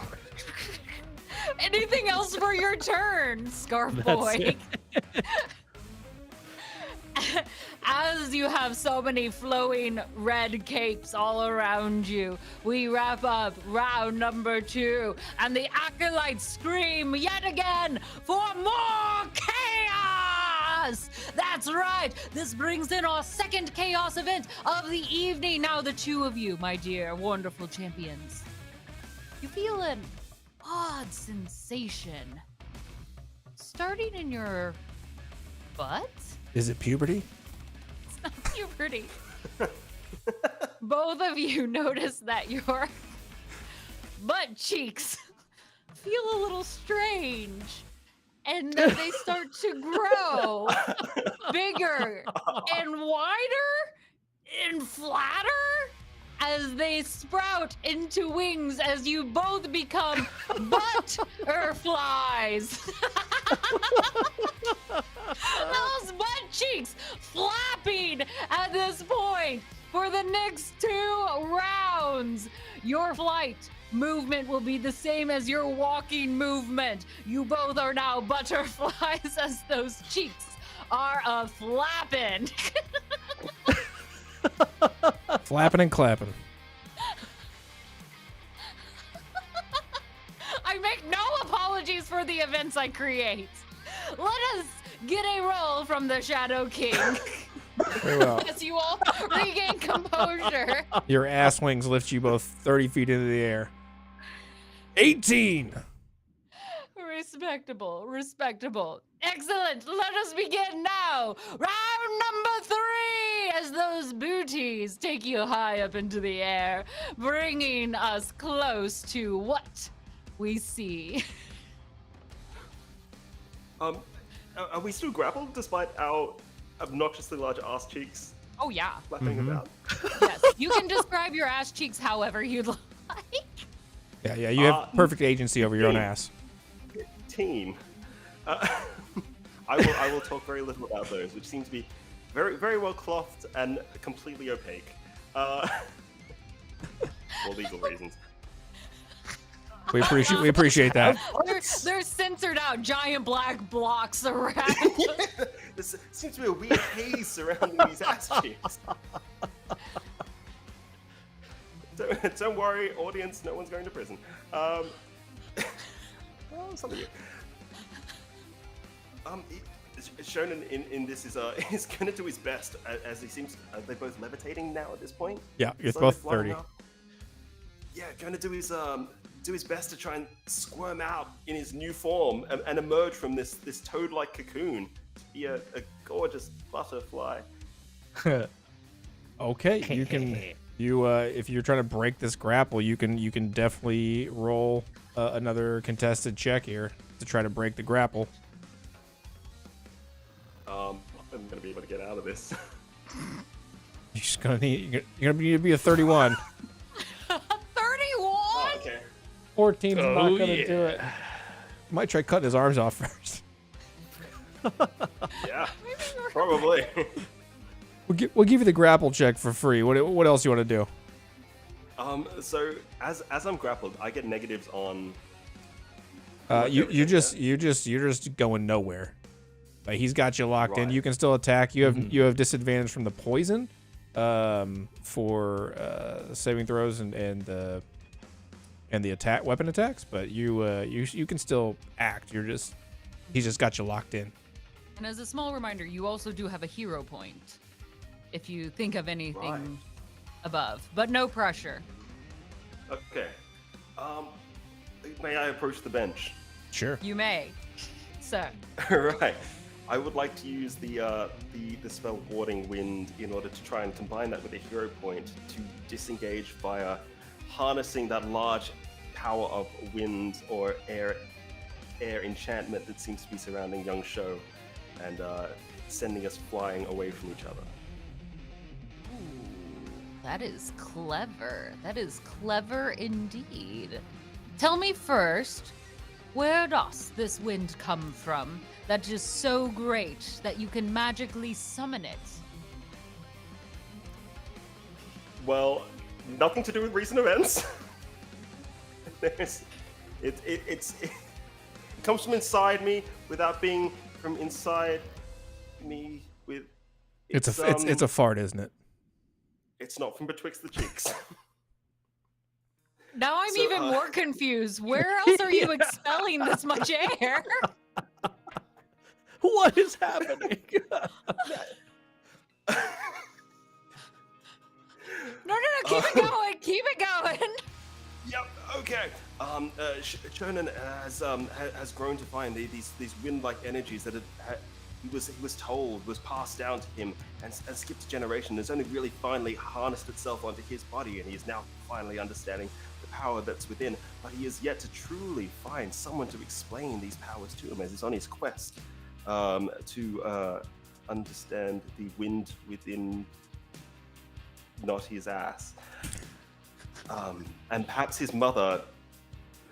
Anything else for your turn, Scarf That's Boy? it. As you have so many flowing red capes all around you, we wrap up round number 2, and the Acolytes scream yet again for more chaos! That's right! This brings in our second chaos event of the evening. Now the two of you, my dear wonderful champions, you feel an odd sensation starting in your butt? Is it puberty? Puberty. Both of you notice that your butt cheeks feel a little strange, and that they start to grow bigger and wider and flatter as they sprout into wings as you both become butterflies. Those butt cheeks flapping at this point for the next 2 rounds. Your flight movement will be the same as your walking movement. You both are now butterflies as those cheeks are flapping. Flapping and clapping. I make no apologies for the events I create. Let us get a roll from the Shadow King. Very well. As you all regain composure. Your ass wings lift you both 30 feet into the air. 18! Respectable. Excellent. Let us begin now. Round number 3 as those booties take you high up into the air, bringing us close to what we see. Are we still grappled despite our obnoxiously large ass cheeks Oh, yeah. flapping about? Yes. You can describe your ass cheeks however you'd like. Yeah, you have perfect agency over your own ass. Team. I will talk very little about those, which seem to be very, very well clothed and completely opaque. For legal reasons. We appreciate that. They're censored out giant black blocks around. There seems to be a weird haze surrounding these ass cheeks. Don't worry, audience, no one's going to prison. Well, some of you. Shonen in this is going to do his best, as he seems. They're both levitating now at this point. Yeah, you're Slowly both flying 30. up. Yeah, going to do his do his best to try and squirm out in his new form and emerge from this toad-like cocoon to be a gorgeous butterfly. Okay, you can if you're trying to break this grapple, you can definitely roll another contested check here to try to break the grapple. I'm gonna be able to get out of this. You're gonna need to be a 31. 31? Oh, okay. 14's not Oh, gonna yeah. do it. Might try cutting his arms off first. Yeah, probably. We'll give you the grapple check for free. What else you want to do? So as I'm grappled, I get negatives on. You're just going nowhere. Like, he's got you locked in. Right. You can still attack. You have disadvantage from the poison for saving throws and the weapon attacks, but you can still act. He's just got you locked in. And as a small reminder, you also do have a hero point if you think of anything above, but no pressure. Okay. May I approach the bench? Sure. You may. So, Right. I would like to use the spell Warding Wind in order to try and combine that with a hero point to disengage via harnessing that large power of wind or air enchantment that seems to be surrounding young Sho and sending us flying away from each other. that is clever. That is clever indeed. Tell me first, where does this wind come from that is so great that you can magically summon it? Well, nothing to do with recent events. It comes from inside me without being from inside me. It's a fart, isn't it? It's not from betwixt the cheeks. Now I'm So, even more confused. Where else are you expelling this much air? What is happening? No, keep it going. Keep it going. Yep. Okay. Shonen has grown to find these wind-like energies that he was told was passed down to him and skipped a generation. It's only really finally harnessed itself onto his body, and he is now finally understanding the power that's within. But he is yet to truly find someone to explain these powers to him, as he's on his quest to understand the wind within, not his ass. And perhaps his mother,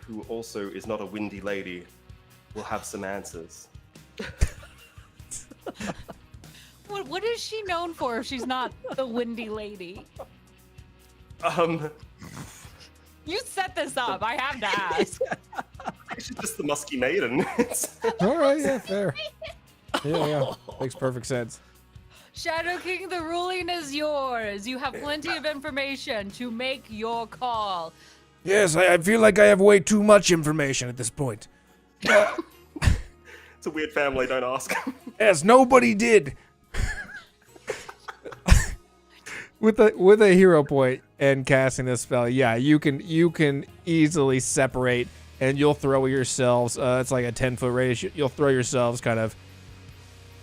who also is not a windy lady, will have some answers. What is she known for if she's not the windy lady? You set this up. I have to ask. She's just the musky maiden. All right, yeah, fair. Yeah, makes perfect sense. Shadow King, the ruling is yours. You have plenty of information to make your call. Yes, I feel like I have way too much information at this point. It's a weird family, don't ask. Yes, nobody did. With a hero point and casting this spell, yeah, you can easily separate, and you'll throw yourselves. It's like a 10-foot radius. You'll throw yourselves kind of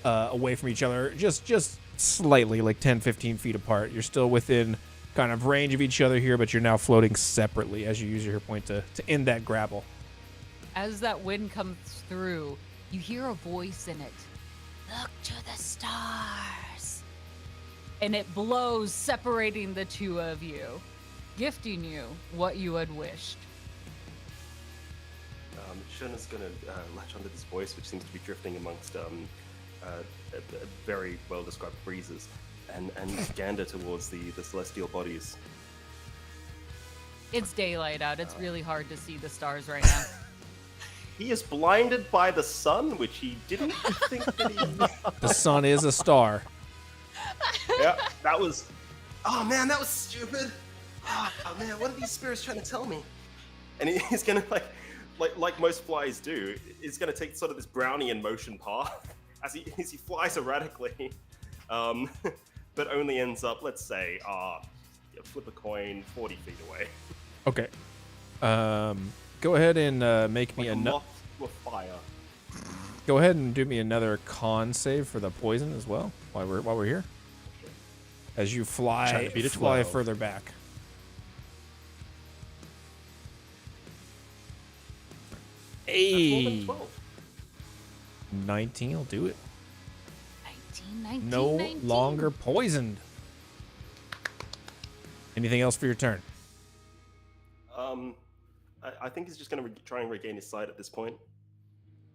away from each other, just slightly, like 10, 15 feet apart. You're still within kind of range of each other here, but you're now floating separately as you use your hero point to end that grapple. As that wind comes through, you hear a voice in it. Look to the stars. And it blows, separating the two of you, gifting you what you had wished. Shun's gonna latch onto this voice, which seems to be drifting amongst very well-described breezes, and gander towards the celestial bodies. It's daylight out. It's really hard to see the stars right now. He is blinded by the sun, which he didn't think that he... The sun is a star. Yeah, that was... Oh, man, that was stupid. Oh, man, what are these spirits trying to tell me? And he's going to, like most flies do, he's going to take sort of this Brownian motion path as he flies erratically, but only ends up, let's say, flip a coin 40 feet away. Okay. Go ahead and make me Like a another. moth with fire. Go ahead and do me another con save for the poison as well while we're here. As you Trying fly to beat a fly 12. further back. Hey, 12. 19 will do it. 19, No 19. longer poisoned. Anything else for your turn? I think he's just gonna try and regain his sight at this point.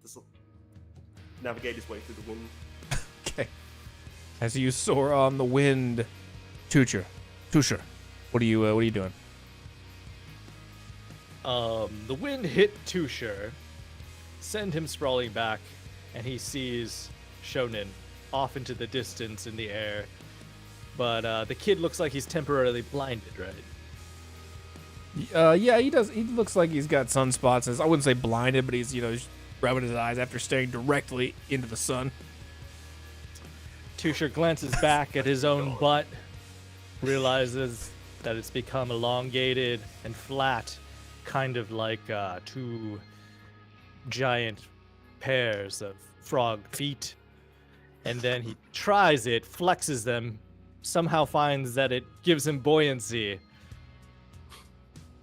Just navigate his way through the wind. Okay. As you soar on the wind, Tusher, what are you doing? The wind hit Tusher, send him sprawling back, and he sees Shonen off into the distance in the air. But the kid looks like he's temporarily blinded, right? Yeah, he does. He looks like he's got sunspots. I wouldn't say blinded, but he's he's rubbing his eyes after staring directly into the sun. Tusher glances back at his own butt, realizes that it's become elongated and flat, kind of like two giant pairs of frog feet. And then he tries it, flexes them, somehow finds that it gives him buoyancy.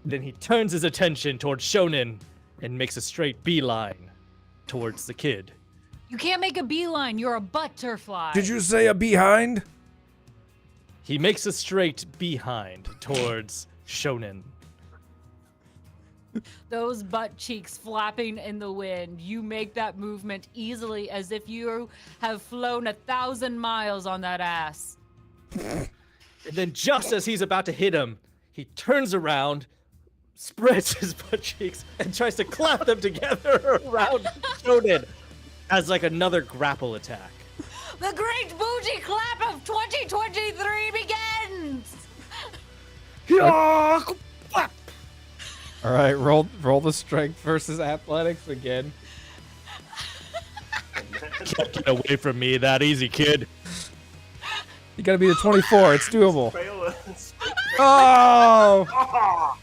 Then he turns his attention towards Shonen and makes a straight beeline towards the kid. You can't make a beeline. You're a butterfly. Did you say a behind? He makes a straight behind towards Shonen. Those butt cheeks flapping in the wind. You make that movement easily as if you have flown 1,000 miles on that ass. And then just as he's about to hit him, he turns around, spreads his butt cheeks, and tries to clap them together around Shonen as like another grapple attack. The great booty clap of 2023 begins! All right, roll the strength versus athletics again. Can't get away from me that easy, kid. You gotta be the 24. It's doable. Fail. Oh!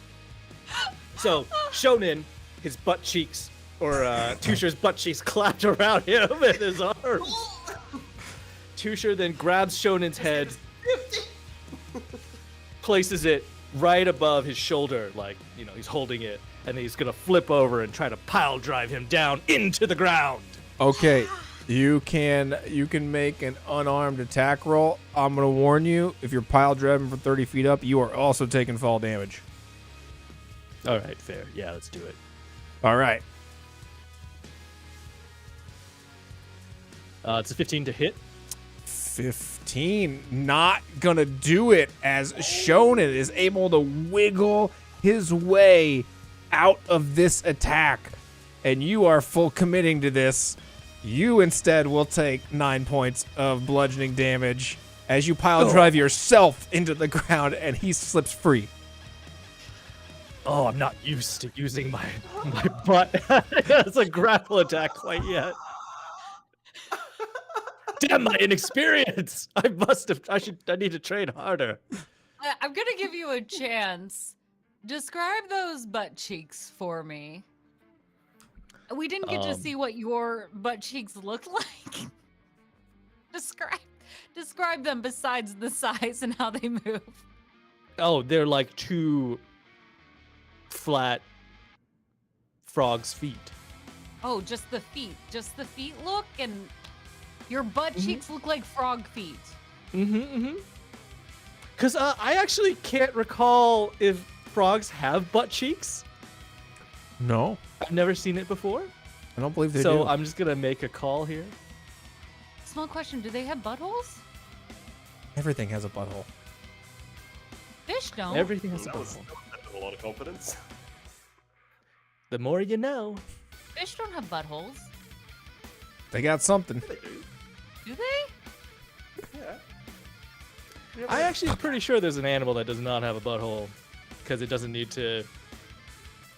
So Shonen, his butt cheeks, or Tusher's butt cheeks clapped around him in his arms. Tusher then grabs Shonen's head, places it right above his shoulder, like, he's holding it, and he's gonna flip over and try to pile drive him down into the ground. Okay, you can make an unarmed attack roll. I'm gonna warn you, if you're pile driving from 30 feet up, you are also taking fall damage. All right, fair. Yeah, let's do it. All right. It's a 15 to hit. 15. Not gonna do it, as Shonen is able to wiggle his way out of this attack. And you are full committing to this. You instead will take 9 points of bludgeoning damage as you pile drive yourself into the ground and he slips free. Oh, I'm not used to using my butt as a grapple attack quite yet. Damn my inexperience! I need to train harder. I'm gonna give you a chance. Describe those butt cheeks for me. We didn't get to see what your butt cheeks look like. Describe them besides the size and how they move. Oh, they're like two flat frog's feet. Oh, just the feet. Just the feet look, and your butt cheeks look like frog feet. Because I actually can't recall if frogs have butt cheeks. No, I've never seen it before. I don't believe they do. So I'm just gonna make a call here. Small question, do they have buttholes? Everything has a butthole. Fish don't. Everything has a That was butthole. a lot of confidence. The more you know. Fish don't have buttholes. They got something. They do. Do they? Yeah. I actually am pretty sure there's an animal that does not have a butthole because it doesn't need to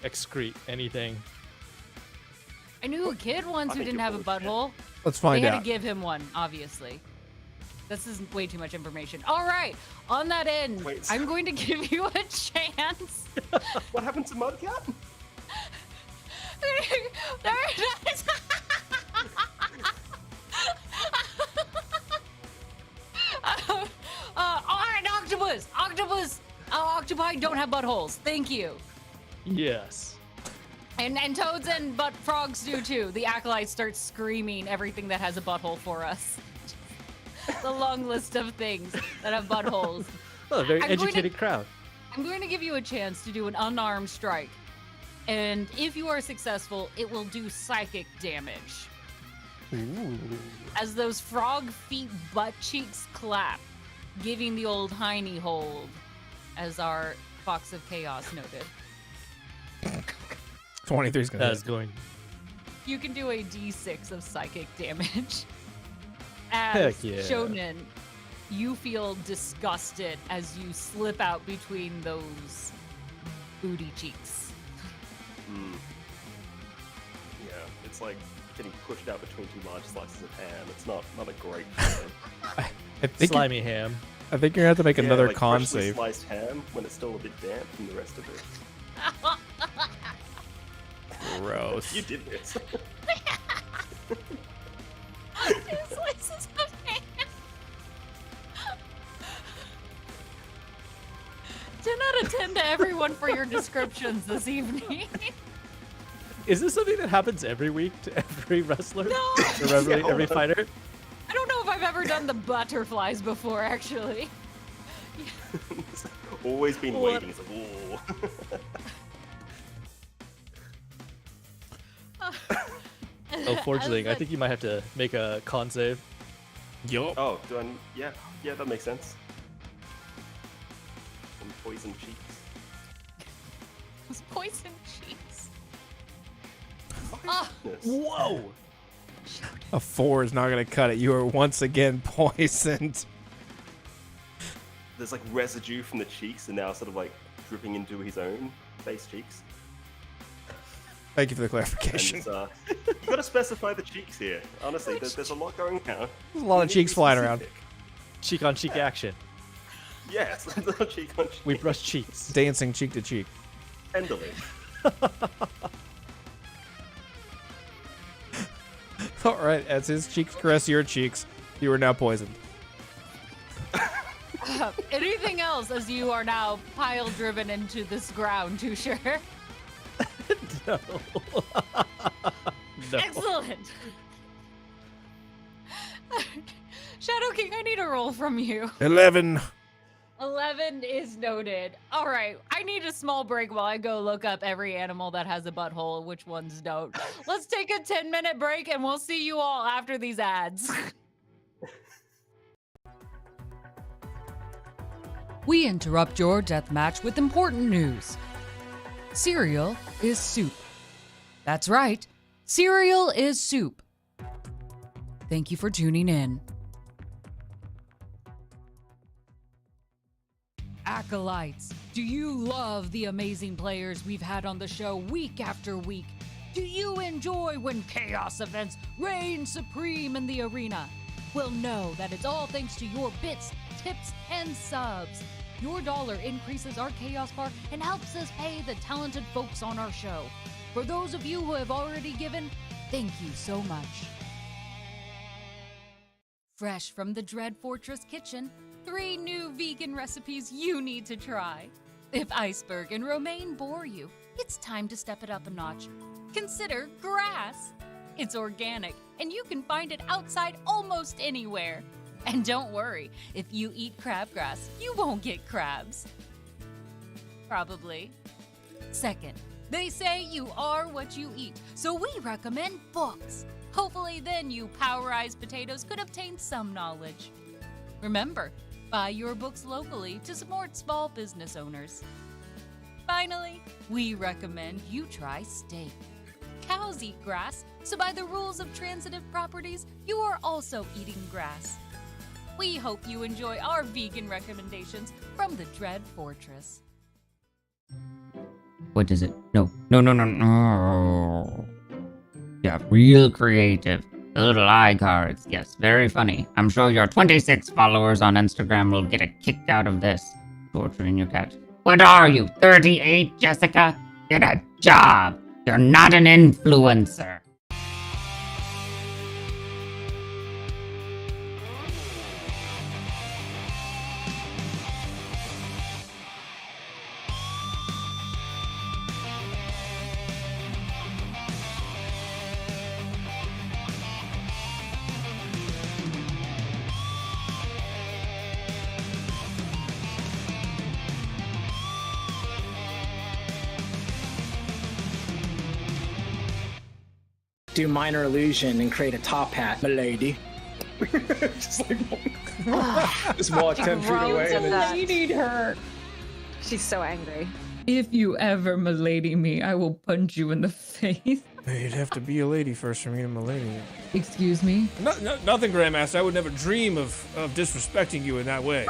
excrete anything. I knew a kid once I who think didn't you're have a full of shit. butthole. Let's They find had to out. give him one, obviously. This is way too much information. All right, on that end, Wait. I'm going to give you a chance. What happened to Mudcat? There it is. All right, octopus. Octopi don't have buttholes. Thank you. Yes. And toads and butt frogs do too. The acolytes start screaming everything that has a butthole for us. The long list of things that have buttholes. Oh, a very I'm going educated to- crowd. I'm going to give you a chance to do an unarmed strike. And if you are successful, it will do psychic damage. Ooh. As those frog feet butt cheeks clap, giving the old hiney hold, as our Fox of Chaos noted. 23's gonna That's hit. going. You can do a d6 of psychic damage. As Heck yeah. Shonen, you feel disgusted as you slip out between those booty cheeks. Yeah, it's like getting pushed out between two large slices of ham. It's not a great feeling. I think Slimy ham. you're gonna have to make Yeah, another like con freshly save. sliced ham when it's still a bit damp from the rest of it. Gross. You did this. 2 slices of ham. 10 out of 10 to everyone for your descriptions this evening. Is this something that happens every week to every wrestler? No. Or every fighter? I don't know if I've ever done the butterflies before, actually. It's always been What? waiting. It's like, ooh. Unfortunately, I think you might have to make a con save. Yup. Oh, do I? Yeah, that makes sense. Some poison cheeks. Those poison cheeks. Ah, Yes. Whoa! A 4 is not gonna cut it. You are once again poisoned. There's like residue from the cheeks, and now sort of like dripping into his own face cheeks. Thank you for the And clarification. you gotta specify the cheeks here. Honestly, there's a lot going on. There's a lot of cheeks flying around. Cheek on cheek action. Yes, there's a cheek on cheek. We brush cheeks. Dancing cheek to cheek. Tenderly. All right, as his cheeks caress your cheeks, you are now poisoned. anything else as you are now pile driven into this ground, too sure? No. No. Excellent. Shadow King, I need a roll from you. 11. 11 is noted. All right, I need a small break while I go look up every animal that has a butthole, which ones don't. Let's take a 10-minute break and we'll see you all after these ads. We interrupt your deathmatch with important news. Cereal is soup. That's right, cereal is soup. Thank you for tuning in. Acolytes, do you love the amazing players we've had on the show week after week? Do you enjoy when chaos events reign supreme in the arena? Well, know that it's all thanks to your bits, tips, and subs. Your dollar increases our chaos bar and helps us pay the talented folks on our show. For those of you who have already given, thank you so much. Fresh from the Dread Fortress kitchen, 3 new vegan recipes you need to try. If iceberg and romaine bore you, it's time to step it up a notch. Consider grass. It's organic, and you can find it outside almost anywhere. And don't worry, if you eat crabgrass, you won't get crabs. Probably. Second, they say you are what you eat, so we recommend books. Hopefully then you powerized potatoes could obtain some knowledge. Remember, buy your books locally to support small business owners. Finally, we recommend you try steak. Cows eat grass, so by the rules of transitive properties, you are also eating grass. We hope you enjoy our vegan recommendations from the Dread Fortress. What is it? No. Yeah, real creative. Little eye cards. Yes, very funny. I'm sure your 26 followers on Instagram will get a kick out of this. Torturing your cat. What are you, 38, Jessica? Get a job. You're not an influencer. Do minor illusion and create a top hat, milady. Just like just walk 10 feet away and then You need her. She's so angry. If you ever milady me, I will punch you in the face. You'd have to be a lady first for me to milady you. Excuse me? Nothing, Grandmaster. I would never dream of disrespecting you in that way.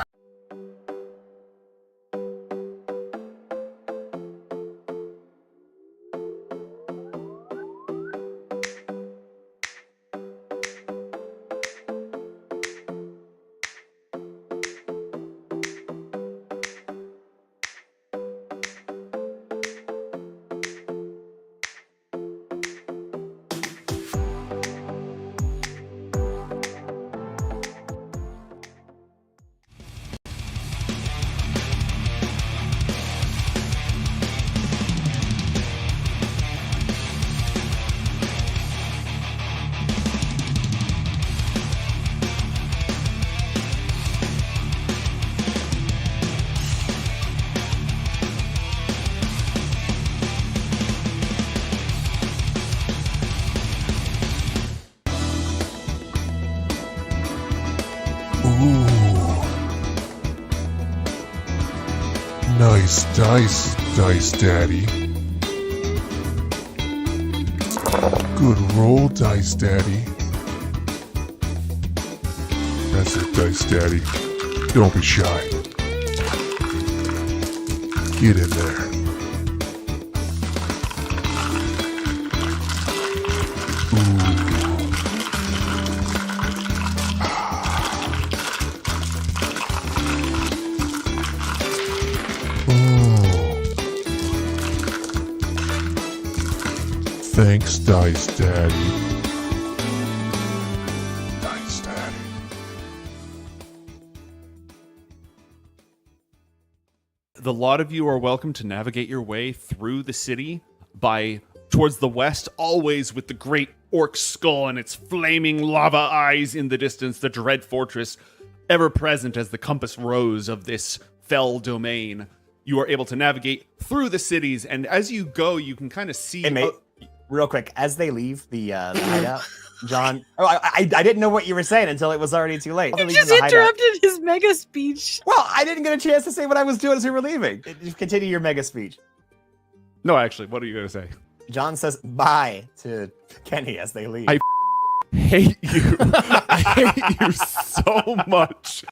Nice dice daddy. Good roll, dice daddy. That's it, dice daddy. Don't be shy. Get in there. Thanks, Dice Daddy. Dice Daddy. The lot of you are welcome to navigate your way through the city towards the west, always with the great orc skull and its flaming lava eyes in the distance, the dread fortress ever present as the compass rose of this fell domain. You are able to navigate through the cities, and as you go, you can kind of see... Hey, mate, real quick, as they leave the hideout, John... Oh, I didn't know what you were saying until it was already too late. You just interrupted his mega speech. Well, I didn't get a chance to say what I was doing as we were leaving. Continue your mega speech. No, actually, what are you going to say? John says bye to Kenny as they leave. I hate you. I hate you so much.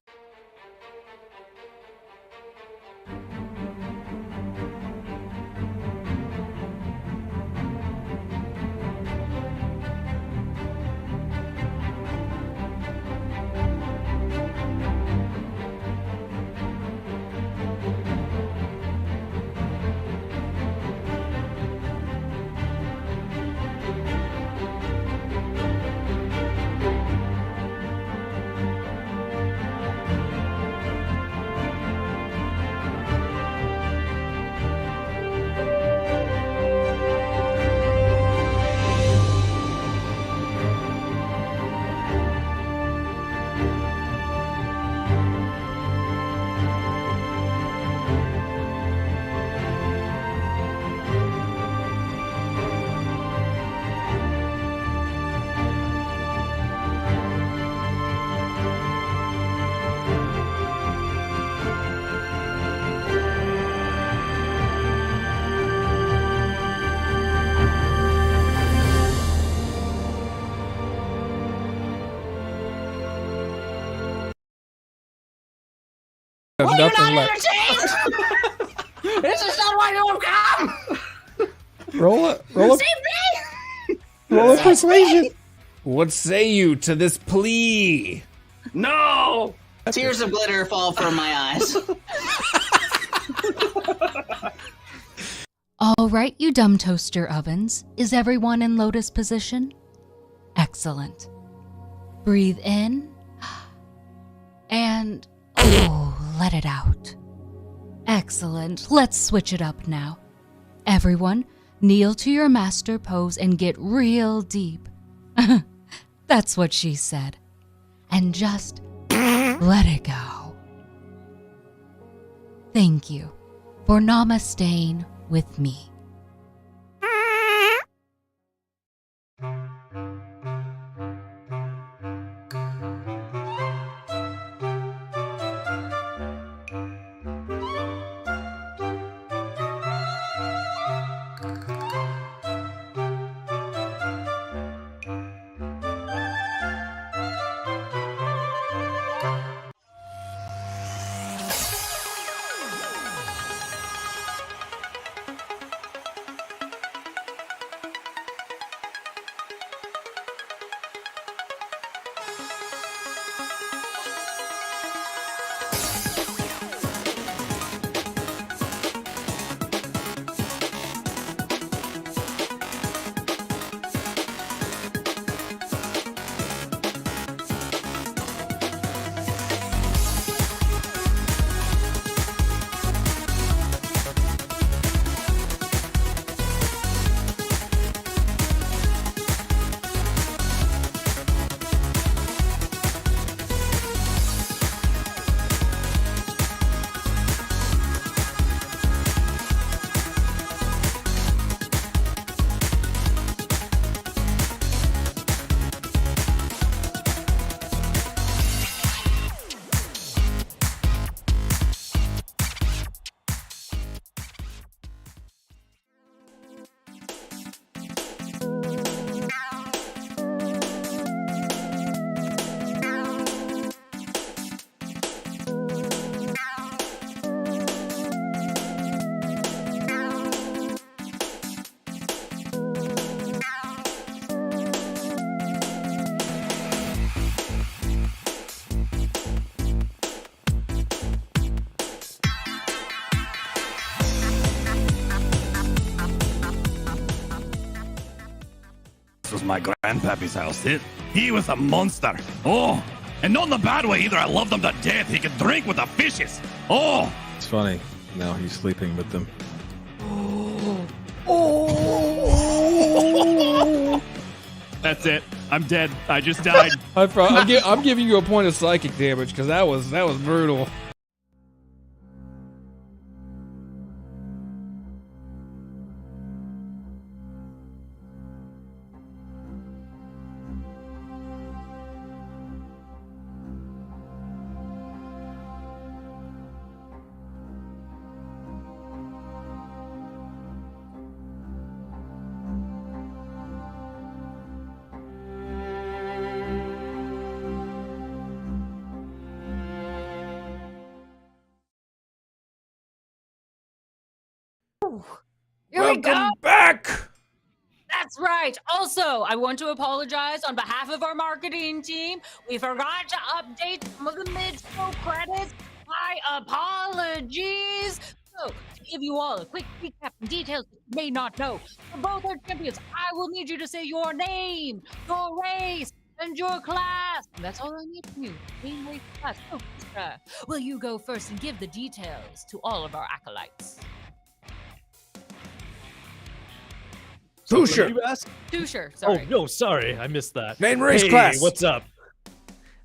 Will you not interchange? This is not why you have come. Roll a Save me! roll a persuasion. What say you to this plea? No! Tears of glitter fall from my eyes. All right, you dumb toaster ovens. Is everyone in lotus position? Excellent. Breathe in. And, let it out. Excellent. Let's switch it up now. Everyone, kneel to your master pose and get real deep. That's what she said. And just let it go. Thank you for namasteing with me. Was my grandpappy's house. He was a monster. Oh, and not in the bad way either. I loved him to death. He could drink with the fishes. Oh, it's funny. Now he's sleeping with them. That's it. I'm dead. I just died. I'm giving you a point of psychic damage because that was brutal. Here we go. Welcome back. That's right. Also, I want to apologize on behalf of our marketing team. We forgot to update some of the mid-show credits. My apologies. So, to give you all a quick recap and details you may not know, for both our champions, I will need you to say your name, your race, and your class. And that's all I need from you. Name, race, class. So, will you go first and give the details to all of our acolytes? Tusher. Tusher, sorry. Oh, no, sorry. I missed that. Name, race, hey, class. What's up?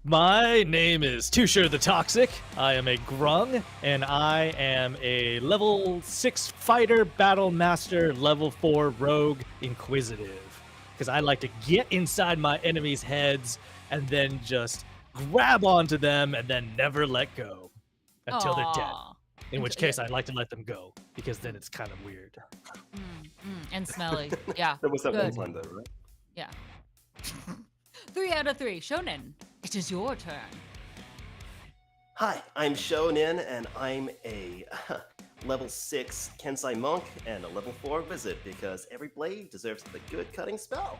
My name is Tusher the Toxic. I am a grung, and I am a level 6 fighter, battle master, level 4 rogue, inquisitive. Because I like to get inside my enemies' heads and then just grab onto them and then never let go until they're dead. In which case, I'd like to let them go, because then it's kind of weird. And smelly. Yeah. There was that good. one though, right? Yeah. 3 out of 3. Shonen, it is your turn. Hi, I'm Shonin, and I'm a level 6 Kensai monk and a level 4 wizard, because every blade deserves a good cutting spell.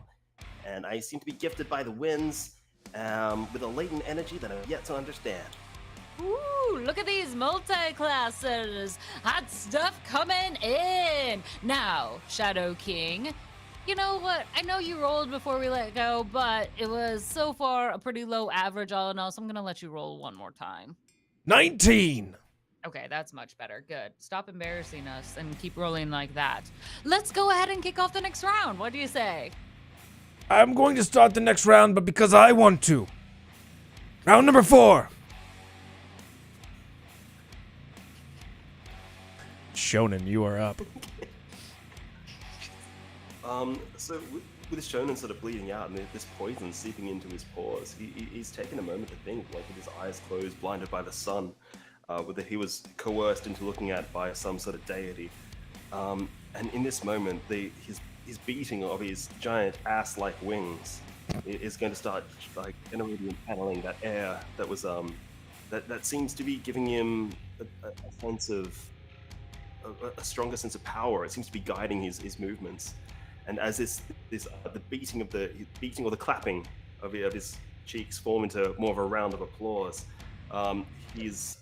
and I seem to be gifted by the winds with a latent energy that I'm yet to understand. Ooh, look at these multi-classes. Hot stuff coming in. Now, Shadow King, you know what? I know you rolled before we let go, but it was so far a pretty low average all in all, so I'm going to let you roll one more time. 19. Okay, that's much better. Good. Stop embarrassing us and keep rolling like that. Let's go ahead and kick off the next round. What do you say? I'm going to start the next round, but because I want to. Round number 4. Shonen, you are up. So with Shonen sort of bleeding out and this poison seeping into his pores, he's taken a moment to think, like with his eyes closed, blinded by the sun, whether he was coerced into looking at by some sort of deity. And in this moment, his beating of his giant ass-like wings is going to start like generating and channeling that air that was that seems to be giving him a sense of a stronger sense of power. It seems to be guiding his movements. And as the beating or the clapping of his cheeks form into more of a round of applause, his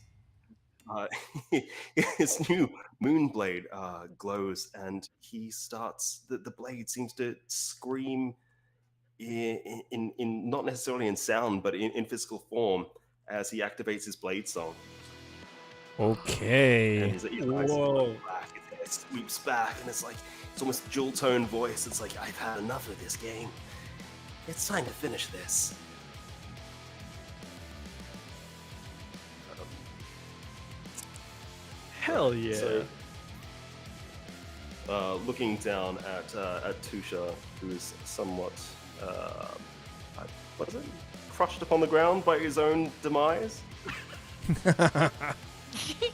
new moonblade glows, and he starts. The blade seems to scream in not necessarily in sound, but in physical form as he activates his blade song. Okay. And his eyes Whoa. black, his head sweeps back, and it's almost dual tone voice. It's like, I've had enough of this game. It's time to finish this. Hell yeah. So, looking down at Tusha, who is somewhat, what is it? Crushed upon the ground by his own demise.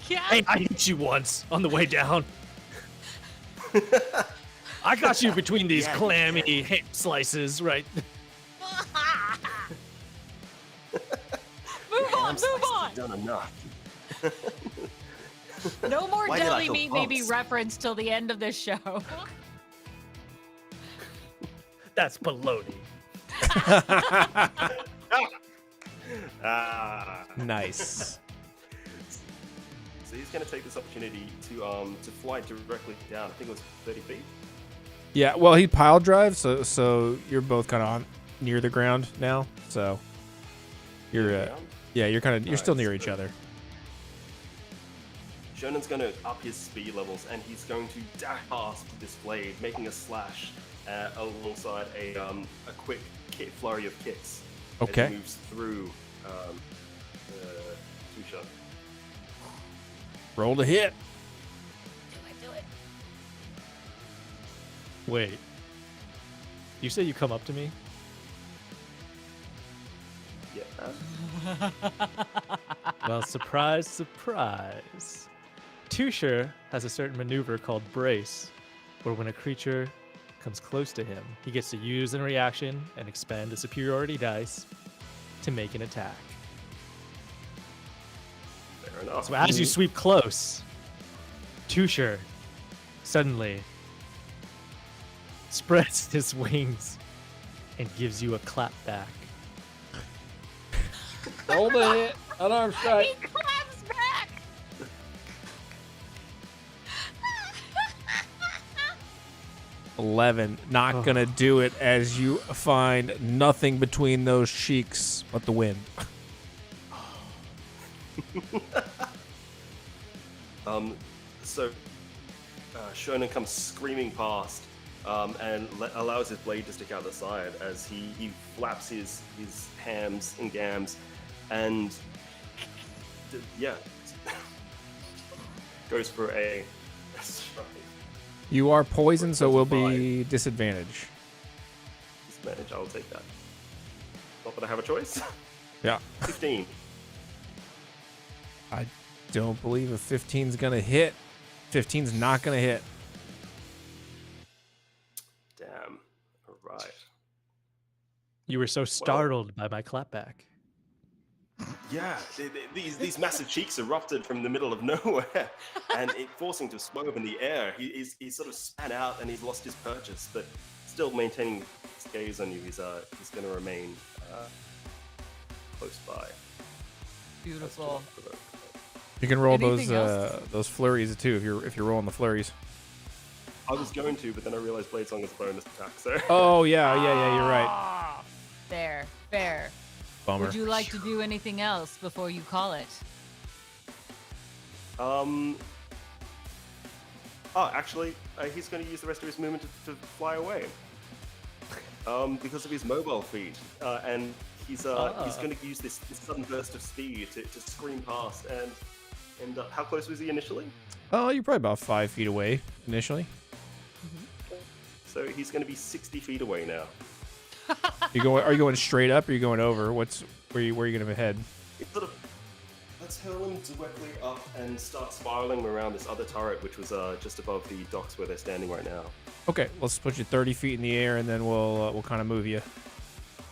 Hey, I hit you once on the way down. I got you between these clammy ham slices, right? Move on. Done enough. No more Why did I deli go meat may be bumps? referenced till the end of this show. That's baloney. Nice. So he's going to take this opportunity to fly directly down. I think it was 30 feet. Yeah, well, he pile drives, so you're both kind of on near the ground now. So you're you're still near each other. Shonen's going to up his speed levels, and he's going to dash past this blade, making a slash alongside a quick flurry of kicks. Okay. As he moves through Tusha. Roll to hit. Do it. Wait. You say you come up to me? Yeah. Well, surprise, surprise. Tusher has a certain maneuver called Brace, where when a creature comes close to him, he gets to use a reaction and expend a superiority dice to make an attack. Fair enough. So as you sweep close, Tusher suddenly spreads his wings and gives you a clap back. Roll the hit. Unarmed strike. He claps back. 11. Not gonna do it, as you find nothing between those cheeks but the wind. So Shonen comes screaming past and allows his blade to stick out the side as he flaps his hams and gams and goes for a strike. You are poisoned, so will be disadvantage. Disadvantage, I'll take that. Not that I have a choice. Yeah. 15. I don't believe a 15's gonna hit. 15's not gonna hit. Damn. All right. You were so startled by my clapback. Yeah, these massive cheeks erupted from the middle of nowhere, and it forcing to swerve in the air. He's sort of span out and he's lost his purchase, but still maintaining his gaze on you. He's going to remain close by. Beautiful. You can roll Anything else? those flurries too if you're rolling the flurries. I was going to, but then I realized Bladesong is a bonus attack. So. Oh yeah, you're right. Ah, fair. Bummer. Would you like to do anything else before you call it? Actually, he's going to use the rest of his movement to fly away. Because of his mobile feat, and he's going to use this sudden burst of speed to scream past. And how close was he initially? Oh, you're probably about 5 feet away initially. So he's going to be 60 feet away now. Are you going straight up or are you going over? Where are you going to head? Let's hurl him directly up and start spiraling around this other turret, which was just above the docks where they're standing right now. Okay, let's put you 30 feet in the air and then we'll kind of move you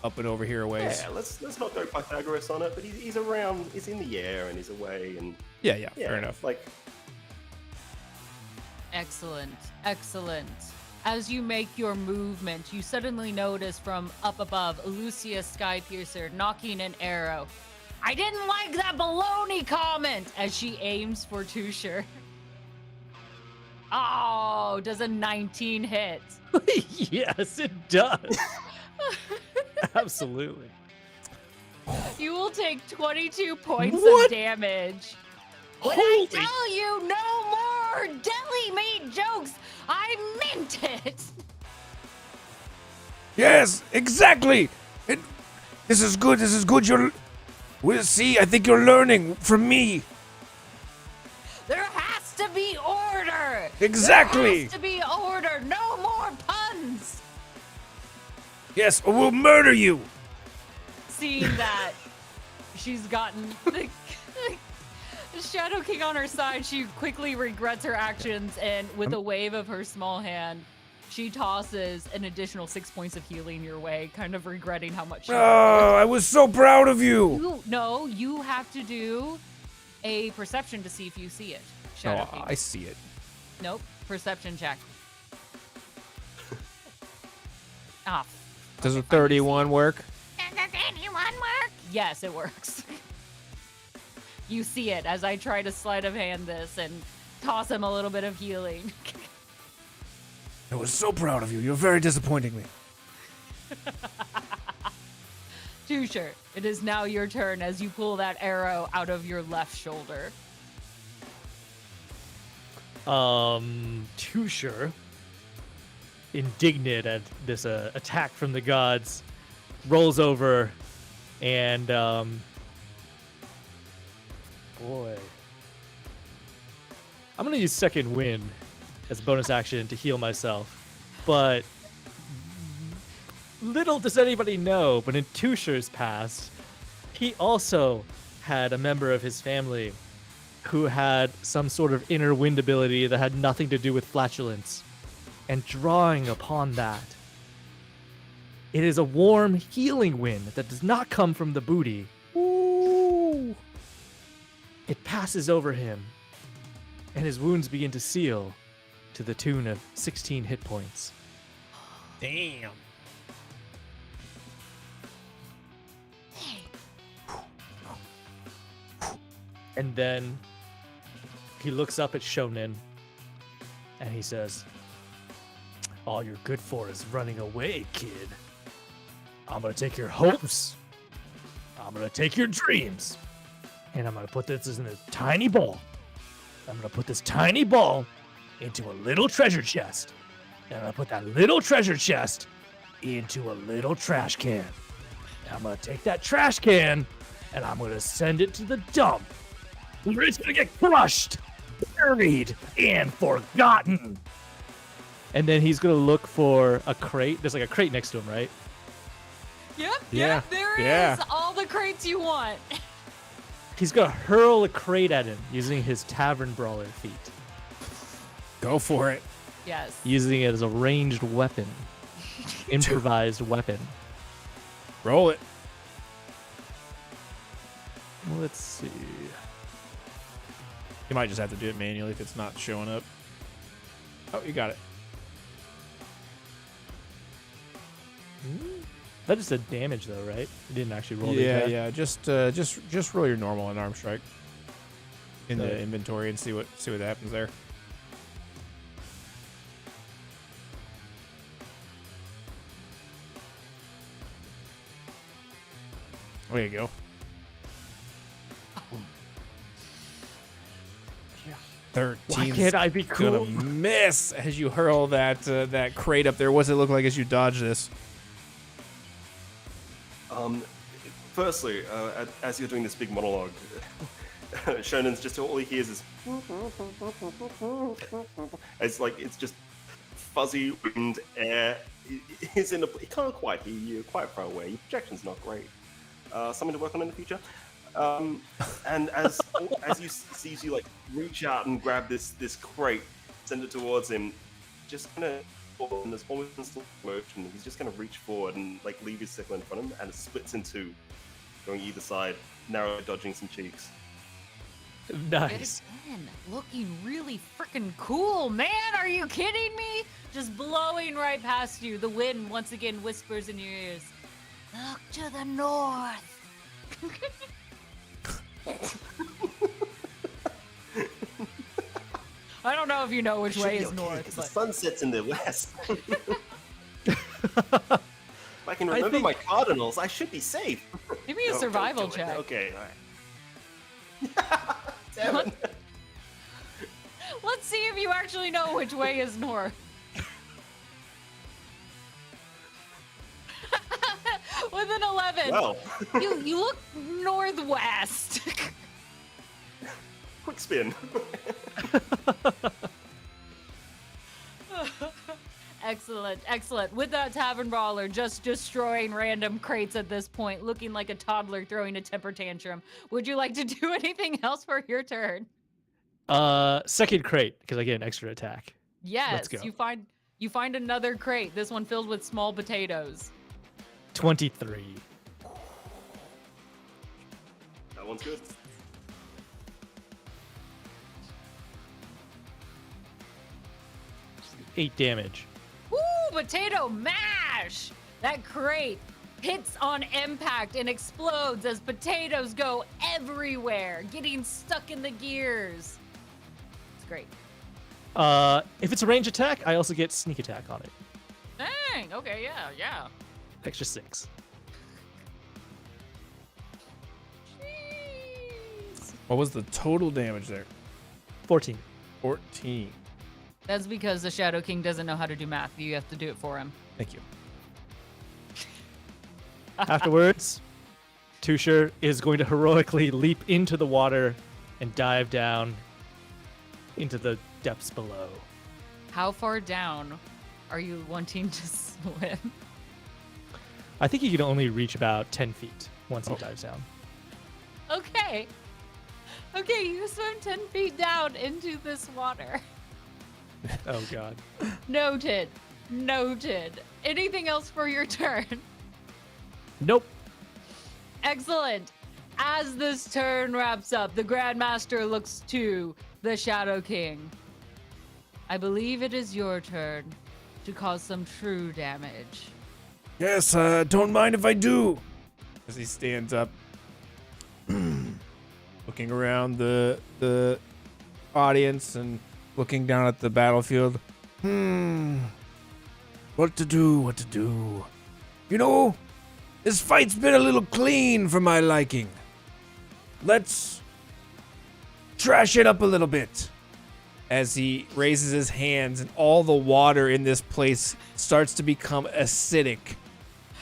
up and over here a ways. Yeah, let's not go Pythagoras on it, but he's around, he's in the air and he's away and Yeah, fair enough. Like, Excellent. As you make your movement, you suddenly notice from up above Lucius Skypiercer knocking an arrow. I didn't like that baloney comment as she aims for Tusher. Oh, does a 19 hit? Yes, it does. Absolutely. You will take 22 points of damage. When I tell you no more deli meat jokes, I meant it. Yes, exactly. This is good. We'll see. I think you're learning from me. There has to be order. Exactly. There has to be order. No more puns. Yes, or we'll murder you. Seeing that, she's gotten the Shadow King on her side. She quickly regrets her actions, and with a wave of her small hand, she tosses an additional 6 points of healing your way, kind of regretting how much she I was so proud of you. You have to do a perception to see if you see it. Shadow King. I see it. Nope. Perception check. Does a 31 work? Does anyone work? Yes, it works. You see it as I try to sleight of hand this and toss him a little bit of healing. I was so proud of you. You're very disappointing me. Tusher, it is now your turn as you pull that arrow out of your left shoulder. Tusher, indignant at this attack from the gods, rolls over and boy, I'm gonna use second wind as a bonus action to heal myself, but little does anybody know, but in Tusher's past, he also had a member of his family who had some sort of inner wind ability that had nothing to do with flatulence. And drawing upon that, it is a warm, healing wind that does not come from the booty. Ooh. It passes over him, and his wounds begin to seal to the tune of 16 hit points. Damn. And then he looks up at Shonen and he says, all you're good for is running away, kid. I'm gonna take your hopes. I'm gonna take your dreams. And I'm gonna put this in a tiny ball. I'm gonna put this tiny ball into a little treasure chest. And I'm gonna put that little treasure chest into a little trash can. And I'm gonna take that trash can and I'm gonna send it to the dump, where it's gonna get crushed, buried, and forgotten. And then he's gonna look for a crate. There's like a crate next to him, right? Yep, there is all the crates you want. He's gonna hurl a crate at him using his tavern brawler feat. Go for it. Yes. Using it as a ranged weapon. Improvised weapon. Roll it. Let's see. You might just have to do it manually if it's not showing up. Oh, you got it. That just said damage though, right? It didn't actually roll. the Yeah, attack. yeah. Just roll your normal unarmed strike in the inventory and see what happens there. There you go. Yeah. 13. Why can't I be cool? Gonna miss as you hurl that crate up there. What's it look like as you dodge this? Firstly, as you're doing this big monologue, Shonen's just all he hears is it's just fuzzy wind, air. He can't quite hear you, quite far away. Your projection's not great. Something to work on in the future. And as he sees you like reach out and grab this crate, send it towards him, just kind of. And there's almost in slow motion. He's just going to reach forward and like leave his sickle in front of him, and it splits in two, going either side, narrowly dodging some cheeks. Nice. Again, looking really freaking cool, man. Are you kidding me? Just blowing right past you. The wind once again whispers in your ears. Look to the north. I don't know if you know which way is north. But... The sun sets in the west. If I can remember my cardinals, I should be safe. Give me a survival check. Okay, alright. Damn it. Let's see if you actually know which way is north. With an 11. Well. You look northwest. Quick spin. Excellent. With that tavern brawler just destroying random crates at this point, looking like a toddler throwing a temper tantrum. Would you like to do anything else for your turn? Second crate, because I get an extra attack. Yes, Let's go. you find another crate, this one filled with small potatoes. 23. That one's good. Eight damage. Woo! Potato mash! That crate hits on impact and explodes as potatoes go everywhere, getting stuck in the gears. It's great. If it's a range attack, I also get sneak attack on it. Dang! Okay, yeah. Extra 6. Jeez. What was the total damage there? 14. 14. That's because the Shadow King doesn't know how to do math. You have to do it for him. Thank you. Afterwards, Tusher is going to heroically leap into the water and dive down into the depths below. How far down are you wanting to swim? I think he can only reach about 10 feet once he dives down. Okay, you swim 10 feet down into this water. Oh, God. Noted. Anything else for your turn? Nope. Excellent. As this turn wraps up, the Grandmaster looks to the Shadow King. I believe it is your turn to cause some true damage. Yes, don't mind if I do. As he stands up, looking around the audience and looking down at the battlefield. What to do? You know, this fight's been a little clean for my liking. Let's trash it up a little bit. As he raises his hands and all the water in this place starts to become acidic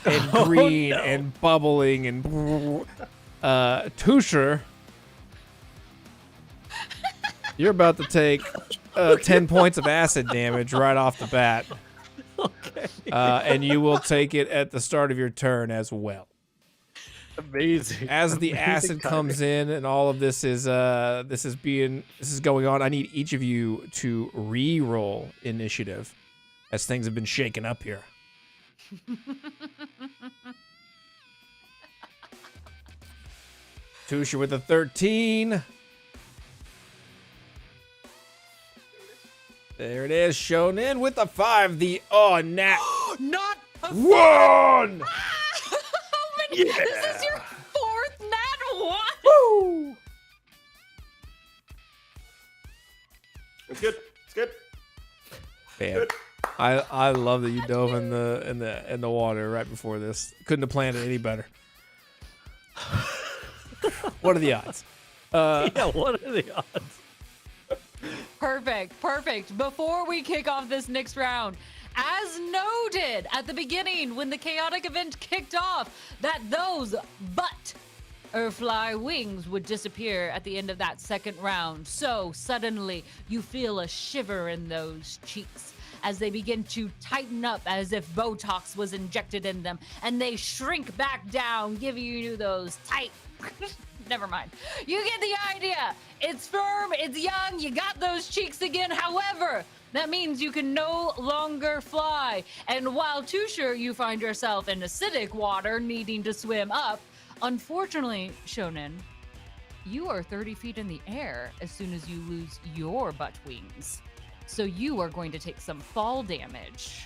and green and bubbling and Tusher, you're about to take 10 points of acid damage right off the bat. Okay. And you will take it at the start of your turn as well. Amazing. As the acid comes in and all of this is going on, I need each of you to re-roll initiative as things have been shaken up here. Tusha with a 13. There it is, Shonen with a 5. The nat. Not a 1. This is your 4th nat 1. Woo! It's good. It's good. Man, I love that you dove in the water right before this. Couldn't have planned it any better. What are the odds? Yeah, what are the odds? Perfect. Before we kick off this next round, as noted at the beginning when the chaotic event kicked off, that those butterfly wings would disappear at the end of that second round. So suddenly you feel a shiver in those cheeks as they begin to tighten up as if Botox was injected in them, and they shrink back down, giving you those tight... Never mind. You get the idea. It's firm, it's young, you got those cheeks again. However, that means you can no longer fly. And while Tusher, you find yourself in acidic water needing to swim up, unfortunately, Shonen, you are 30 feet in the air as soon as you lose your butt wings. So you are going to take some fall damage.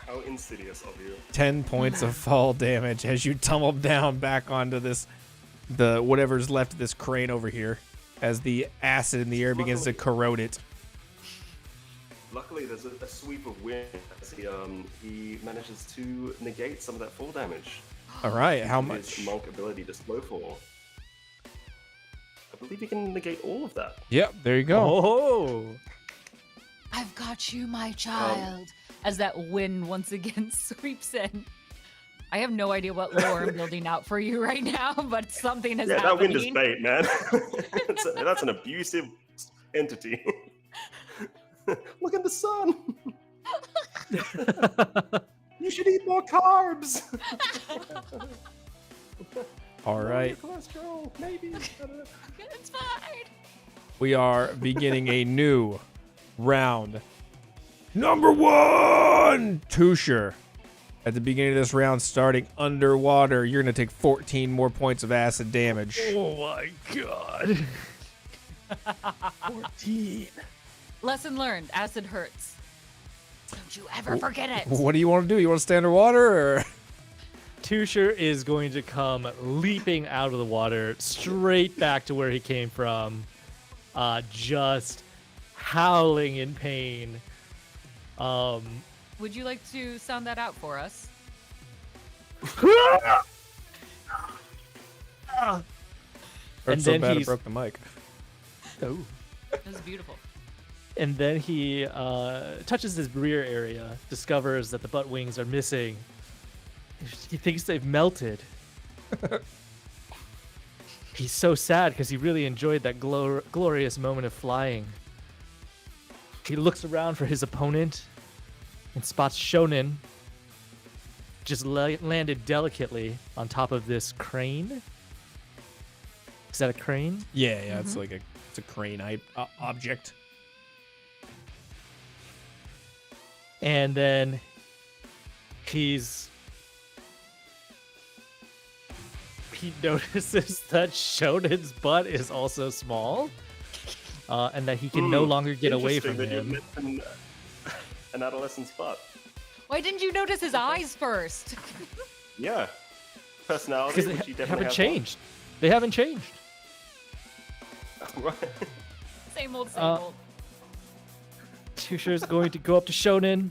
How insidious of you. 10 points of fall damage as you tumble down back onto the whatever's left of this crane over here, as the acid in the air begins to corrode it. Luckily, there's a sweep of wind as he manages to negate some of that fall damage. All right, how His much? monk ability to slow fall. I believe he can negate all of that. Yep, there you go. Oh, I've got you, my child. As that wind once again sweeps in. I have no idea what lore I'm building out for you right now, but something is happening. That wind is bait, man. That's an abusive entity. Look at the sun. You should eat more carbs. All right. Cholesterol, maybe. It's fine. We are beginning a new round. Number 1, Tusher. At the beginning of this round, starting underwater, you're going to take 14 more points of acid damage. oh my god. 14. Lesson learned, acid hurts. Don't you ever forget it. What do you want to do? You want to stay underwater, or? Tusher is going to come leaping out of the water straight back to where he came from, just howling in pain. Would you like to sound that out for us? Hurt And so then bad it he's- broke the mic. Oh. This is beautiful. And then he touches his rear area, discovers that the butt wings are missing. He thinks they've melted. He's so sad because he really enjoyed that glorious moment of flying. He looks around for his opponent and spots Shonen just landed delicately on top of this crane. Is that a crane? Yeah, it's like it's a crane object. And then he notices that Shonen's butt is also small, and that he can no longer get away from him. An adolescent's butt. Why didn't you notice his eyes first? Yeah. Personality. Because which he they definitely haven't has changed. They haven't changed. one. Right. Same old, same old. Tusher's going to go up to Shonen,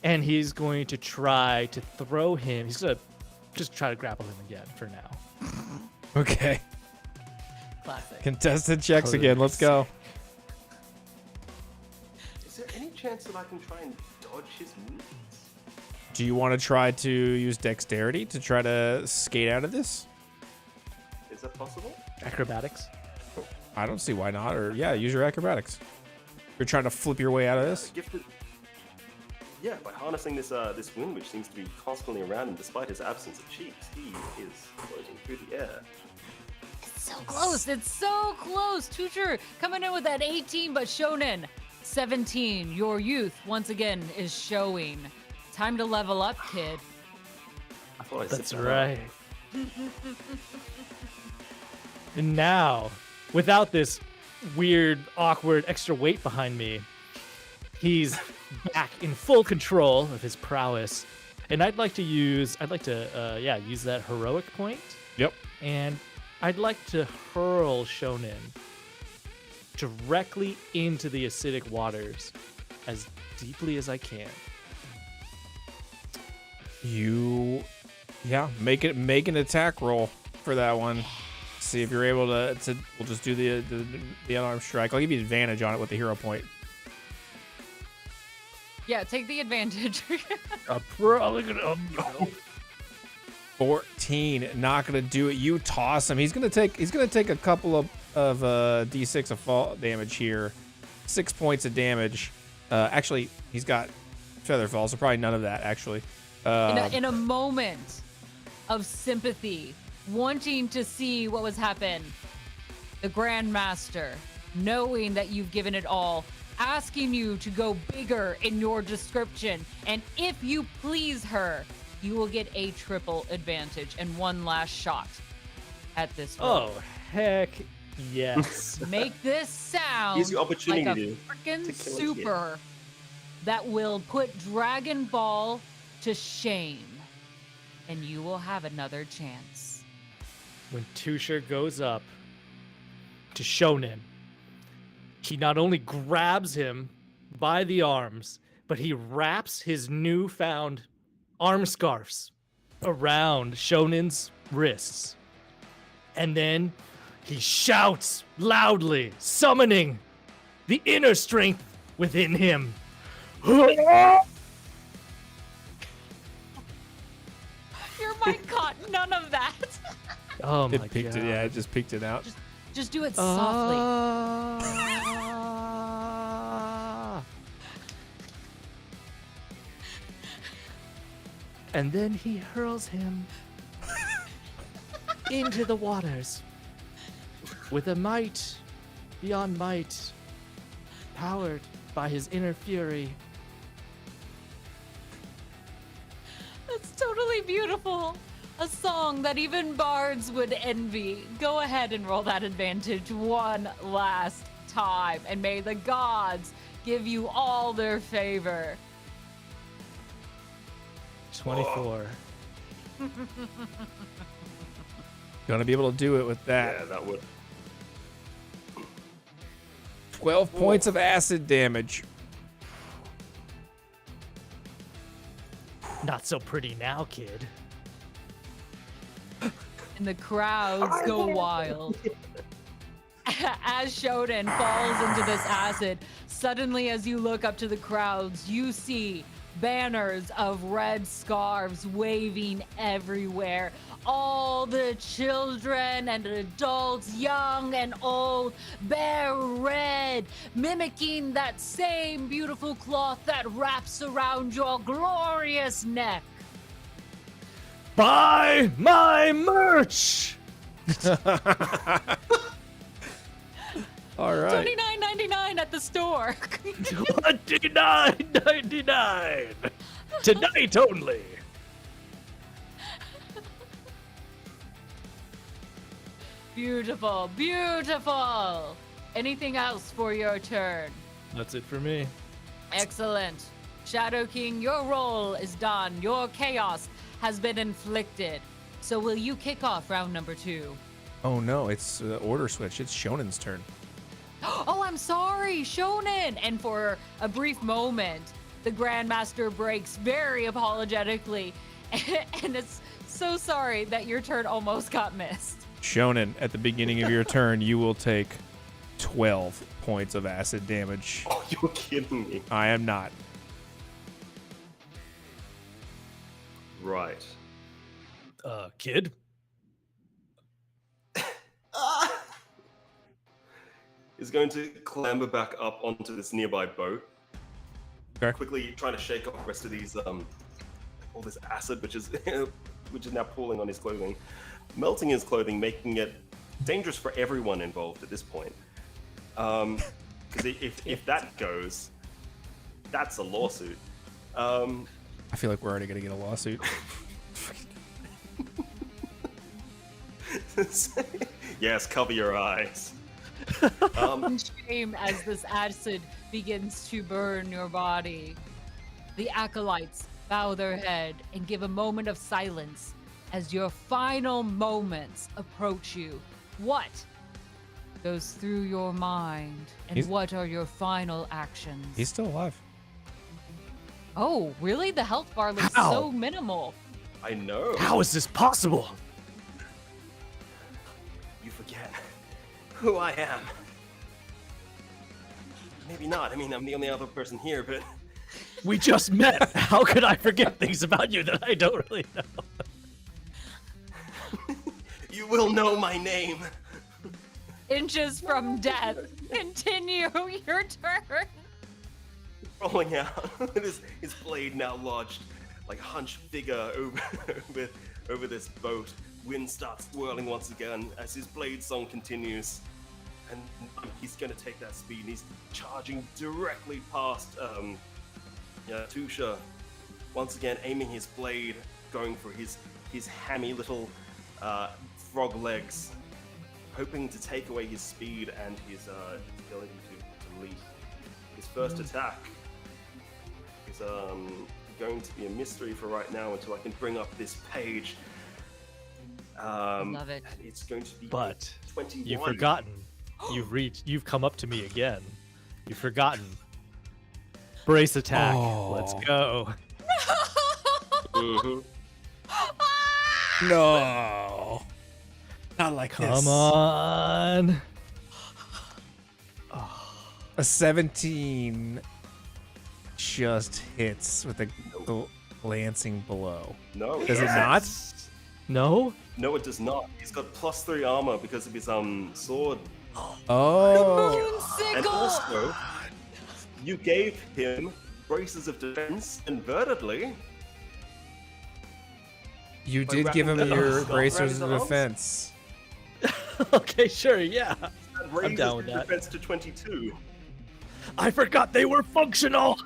and he's going to try to throw him. He's going to just try to grapple him again for now. Okay. Classic. Contested checks again. Let's go. Is there any chance that I can try and dodge his moves? Do you want to try to use dexterity to try to skate out of this? Is that possible? Acrobatics. I don't see why not. Or yeah, use your acrobatics. You're trying to flip your way out of this. Yeah, by harnessing this this wind, which seems to be constantly around him, despite his absence of cheeks, he is floating through the air. It's so close. It's so close. Tusher coming in with that 18, but Shonen, 17. Your youth, once again, is showing. Time to level up, kid. I thought I That's zipped that right. And now, without this weird, awkward extra weight behind me, He's back in full control of his prowess, and I'd like to use that heroic point. Yep. And I'd like to hurl Shonen directly into the acidic waters as deeply as I can. Make an attack roll for that one. See if you're able to. We'll just do the unarmed strike. I'll give you advantage on it with the hero point. Yeah, take the advantage. Probably gonna. 14, not gonna do it. You toss him. He's gonna take a couple of d6 of fall damage here. 6 points of damage. Actually, he's got feather fall, so probably none of that actually. In a moment of sympathy, wanting to see what was happen, the Grandmaster, knowing that you've given it all, asking you to go bigger in your description, and if you please her, you will get a triple advantage and one last shot at this roll. Oh, heck yes. Make this sound Here's your opportunity like a to freaking kill super that will put Dragon Ball to shame, and you will have another chance. When Tusher goes up to Shonen, he not only grabs him by the arms, but he wraps his newfound arm scarves around Shonen's wrists. And then he shouts loudly, summoning the inner strength within him. Your mic caught none of that. Oh my It peeked god. it. Yeah, it just peeked it out. Just do it softly. And then he hurls him into the waters with a might beyond might, powered by his inner fury. That's totally beautiful. A song that even bards would envy. Go ahead and roll that advantage one last time, and may the gods give you all their favor. 24. Gonna be able to do it with that. Yeah, that would. 12 points of acid damage. Not so pretty now, kid. And the crowds go wild. As Shonen falls into this acid, suddenly as you look up to the crowds, you see banners of red scarves waving everywhere. All the children and adults, young and old, bear red, mimicking that same beautiful cloth that wraps around your glorious neck. Buy my merch! All right. $29.99 at the store. $29.99 tonight only. Beautiful, beautiful. Anything else for your turn? That's it for me. Excellent. Shadow King, your role is done. Your chaos has been inflicted. So will you kick off round number 2? Oh no, it's the order switch. It's Shonen's turn. Oh, I'm sorry, Shonen. And for a brief moment, the Grandmaster breaks very apologetically. And it's so sorry that your turn almost got missed. Shonen, at the beginning of your turn, you will take 12 points of acid damage. Oh, you're kidding me. I am not. Right. Kid? Is going to clamber back up onto this nearby boat. Okay. Quickly trying to shake off the rest of these all this acid, which is now pooling on his clothing, melting his clothing, making it dangerous for everyone involved at this point. Because if that goes, that's a lawsuit. I feel like we're already gonna get a lawsuit. Yes, cover your eyes. In shame as this acid begins to burn your body. The acolytes bow their head and give a moment of silence as your final moments approach you. What goes through your mind, and what are your final actions? He's still alive. Oh, really? The health bar looks How? so minimal. I know. How is this possible? You forget who I am. Maybe not. I mean, I'm the only other person here, but We just met. How could I forget things about you that I don't really know? you will know my name. Inches from death. Continue your turn. Rolling out with his blade now lodged like a hunched figure over this boat. Wind starts swirling once again as his blade song continues. And he's going to take that speed and he's charging directly past Tusha. Once again, aiming his blade, going for his hammy little frog legs, hoping to take away his speed and his ability to leap. His first attack is going to be a mystery for right now until I can bring up this page. Love it. It's going to be But 21. you've forgotten. You've come up to me again. You've forgotten. Brace attack. Let's go. Mhm. No. Not like this. Come on. A 17 just hits with a glancing blow. No. Does it not? No? No, it does not. He's got +3 armor because of his sword. Oh. And also, you gave him braces of defense invertedly. You By did give him wrapping the your skull bracers around of his arms? defense. Okay, sure, yeah. That I'm raises down with his that. defense to 22. I forgot they were functional.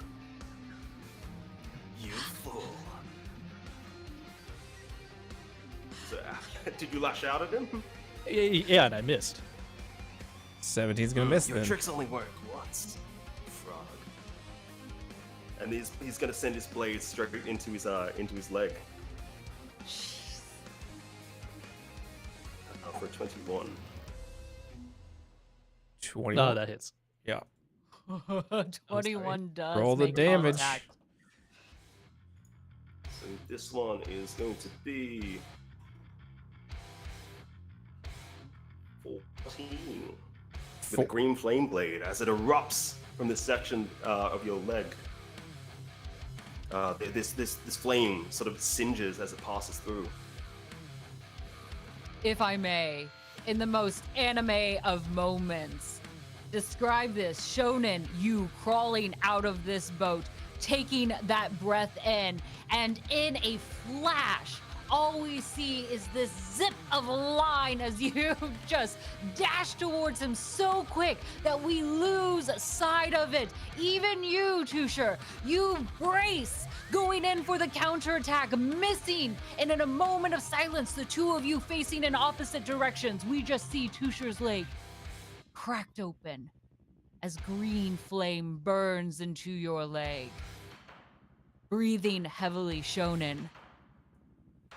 You fool. So, did you lash out at him? Yeah, and I missed. 17's gonna miss Your then. tricks only work once, frog. And he's gonna send his blade straight into his leg. For 21. 21. No, that hits. Yeah. 21 does. Roll the make damage. contact. So this one is going to be 14 with a green flame blade as it erupts from this section of your leg. This flame sort of singes as it passes through. If I may, in the most anime of moments, describe this. Shonen, you crawling out of this boat, taking that breath in, and in a flash, all we see is this zip of line as you just dash towards him so quick that we lose sight of it. Even you, Tusher, you brace, going in for the counterattack, missing, and in a moment of silence, the two of you facing in opposite directions, we just see Tusher's leg cracked open as green flame burns into your leg. Breathing heavily, Shonen,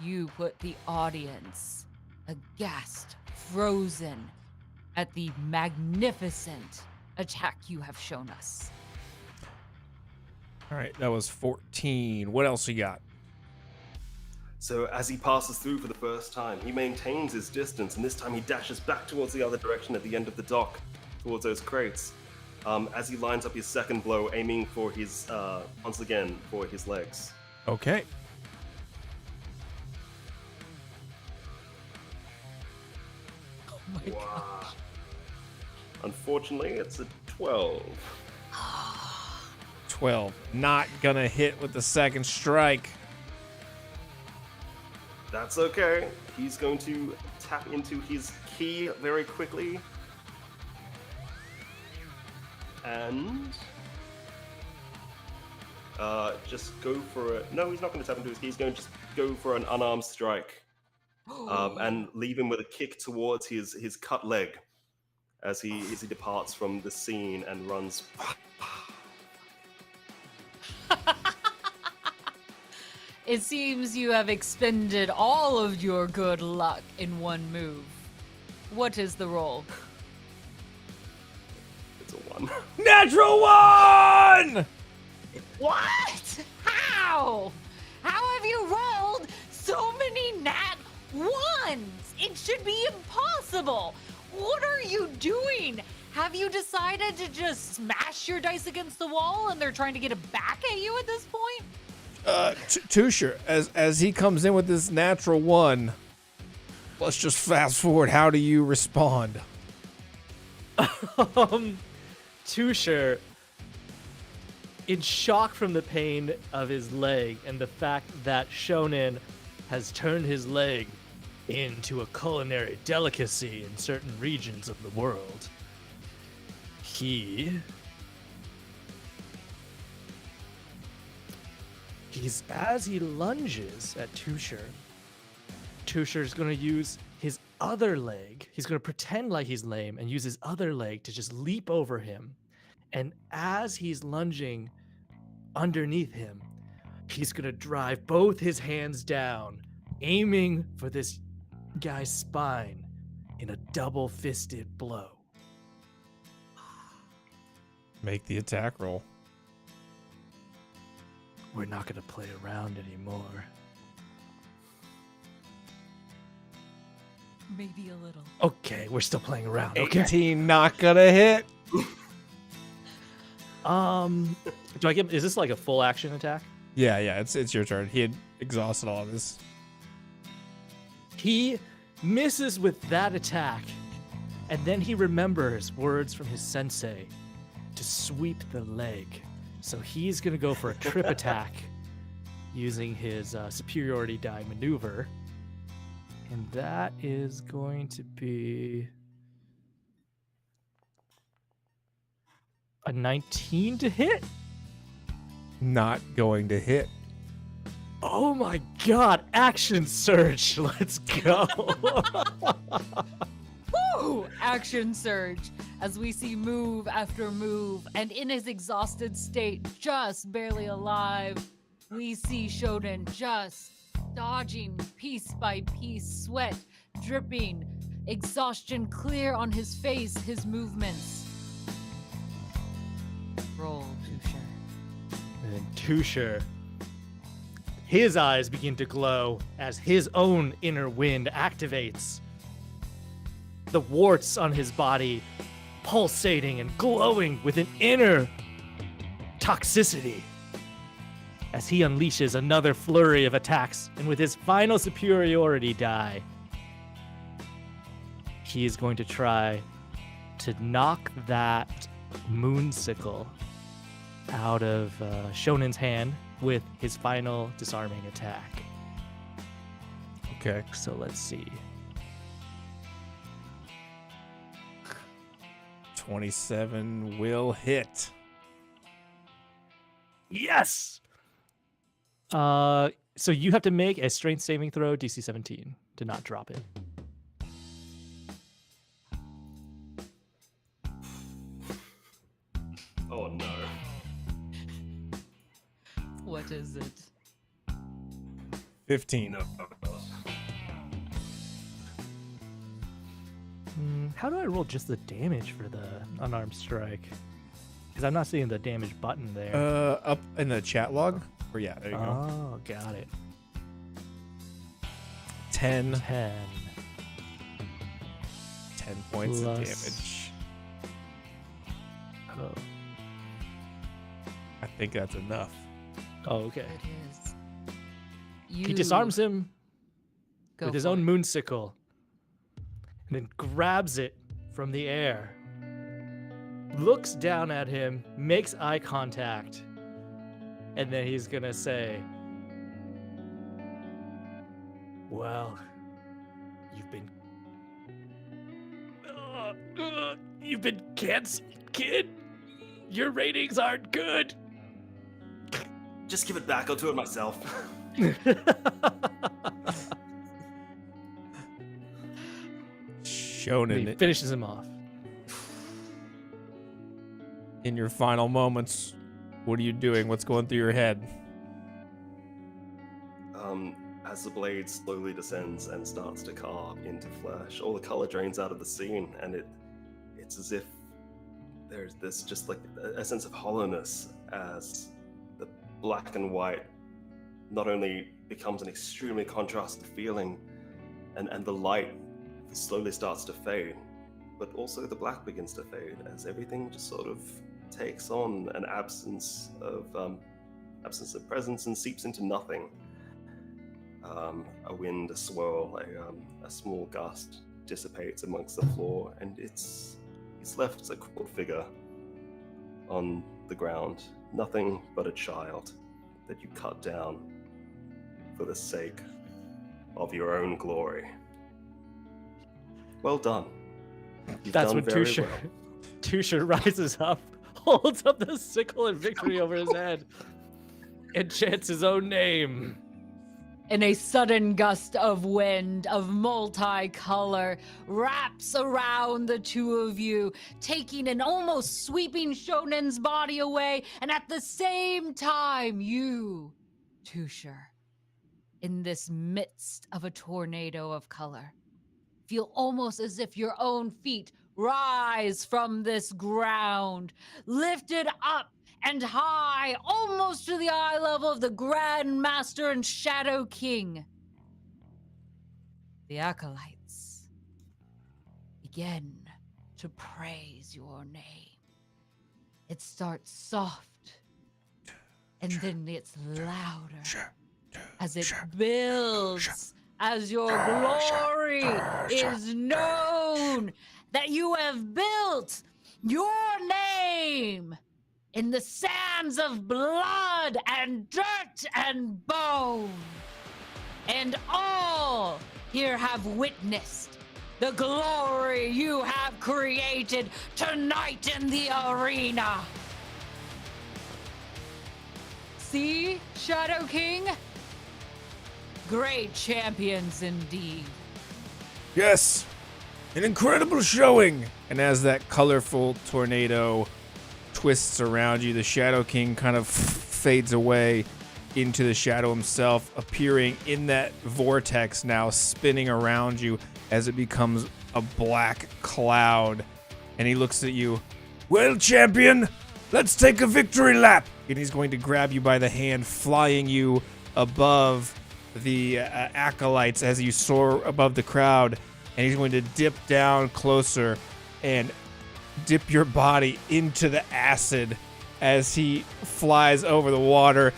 you put the audience aghast, frozen at the magnificent attack you have shown us. All right, that was 14. What else you got? So as he passes through for the first time, he maintains his distance, and this time he dashes back towards the other direction at the end of the dock, towards those crates, as he lines up his second blow, aiming for his, once again, for his legs. Okay. Oh my gosh. Unfortunately, it's a 12. 12. Not gonna hit with the second strike. That's okay. He's going to tap into his key very quickly. And just go for a... No, he's not going to tap into his key. He's going to just go for an unarmed strike. And leave him with a kick towards his cut leg. as he departs from the scene and runs. It seems you have expended all of your good luck in one move. What is the roll? It's a 1. Natural 1! What? How? How have you rolled so many nat 1s? It should be impossible. What are you doing? Have you decided to just smash your dice against the wall and they're trying to get it back at you at this point? Tusher, as he comes in with this natural 1, let's just fast forward. How do you respond? Tusher, in shock from the pain of his leg and the fact that Shonen has turned his leg into a culinary delicacy in certain regions of the world, as he lunges at Tusher's gonna use his other leg. He's gonna pretend like he's lame and use his other leg to just leap over him. And as he's lunging underneath him, he's gonna drive both his hands down, aiming for this guy's spine in a double-fisted blow. Make the attack roll. We're not gonna play around anymore. Maybe a little. Okay, we're still playing around. Okay. 18 not gonna hit. Do I get? Is this like a full action attack? Yeah, it's your turn. He had exhausted all of his. He misses with that attack, and then he remembers words from his sensei to sweep the leg. So he's gonna go for a trip attack using his superiority die maneuver. And that is going to be a 19 to hit. Not going to hit. Oh my god, action surge. Let's go. Woo! Action surge as we see move after move, and in his exhausted state, just barely alive, we see Shonen just dodging piece by piece, sweat dripping, exhaustion clear on his face, his movements. Roll, Tusher. And Tusher, his eyes begin to glow as his own inner wind activates. The warts on his body pulsating and glowing with an inner toxicity as he unleashes another flurry of attacks, and with his final superiority die, he is going to try to knock that moonsicle out of Shonen's hand with his final disarming attack. Okay. So let's see. 27 will hit. Yes! So you have to make a strength saving throw, DC 17, to not drop it. Oh no. What is it? 15. No. How do I roll just the damage for the unarmed strike? Because I'm not seeing the damage button there. Up in the chat log? Or yeah, there you go. Oh, got it. 10. 10. 10 points of Plus- damage. Oh. I think that's enough. Oh, okay. It is. He disarms him Go with his for own it. moonsicle and then grabs it from the air, looks down at him, makes eye contact, and then he's gonna say, well, you've been canceled, kid. Your ratings aren't good. Just give it back. I'll do it myself. And he Shonen. finishes him off. in your final moments, what are you doing? What's going through your head? As the blade slowly descends and starts to carve into flesh, all the color drains out of the scene, and it's as if there's this just like a sense of hollowness as the black and white not only becomes an extremely contrasted feeling, and the light slowly starts to fade, but also the black begins to fade as everything just sort of takes on an absence of presence and seeps into nothing. A wind, a swirl, a small gust dissipates amongst the floor, and he's left as a crippled figure on the ground. Nothing but a child that you cut down for the sake of your own glory. Well done. You've That's done when very Tusher, well. Tusher rises up, holds up the sickle in victory over his head, and chants his own name. And a sudden gust of wind of multicolor wraps around the two of you, taking an almost sweeping shonen's body away, and at the same time, you, Tusher, in this midst of a tornado of color, feel almost as if your own feet rise from this ground, lifted up and high, almost to the eye level of the Grandmaster and Shadow King. The Acolytes begin to praise your name. It starts soft, and then it's louder as it builds, as your glory is known, that you have built your name in the sands of blood and dirt and bone. And all here have witnessed the glory you have created tonight in the arena. See, Shadow King? Great champions indeed. Yes, an incredible showing. And as that colorful tornado twists around you, the Shadow King kind of fades away into the shadow himself, appearing in that vortex now, spinning around you as it becomes a black cloud. And he looks at you. Well, champion, let's take a victory lap. And he's going to grab you by the hand, flying you above the acolytes as you soar above the crowd. And he's going to dip down closer and dip your body into the acid as he flies over the water.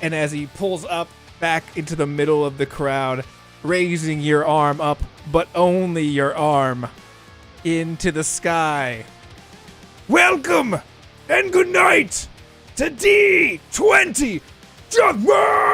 And as he pulls up back into the middle of the crowd, raising your arm up, but only your arm, into the sky. Welcome and good night to D20 Deathmatch!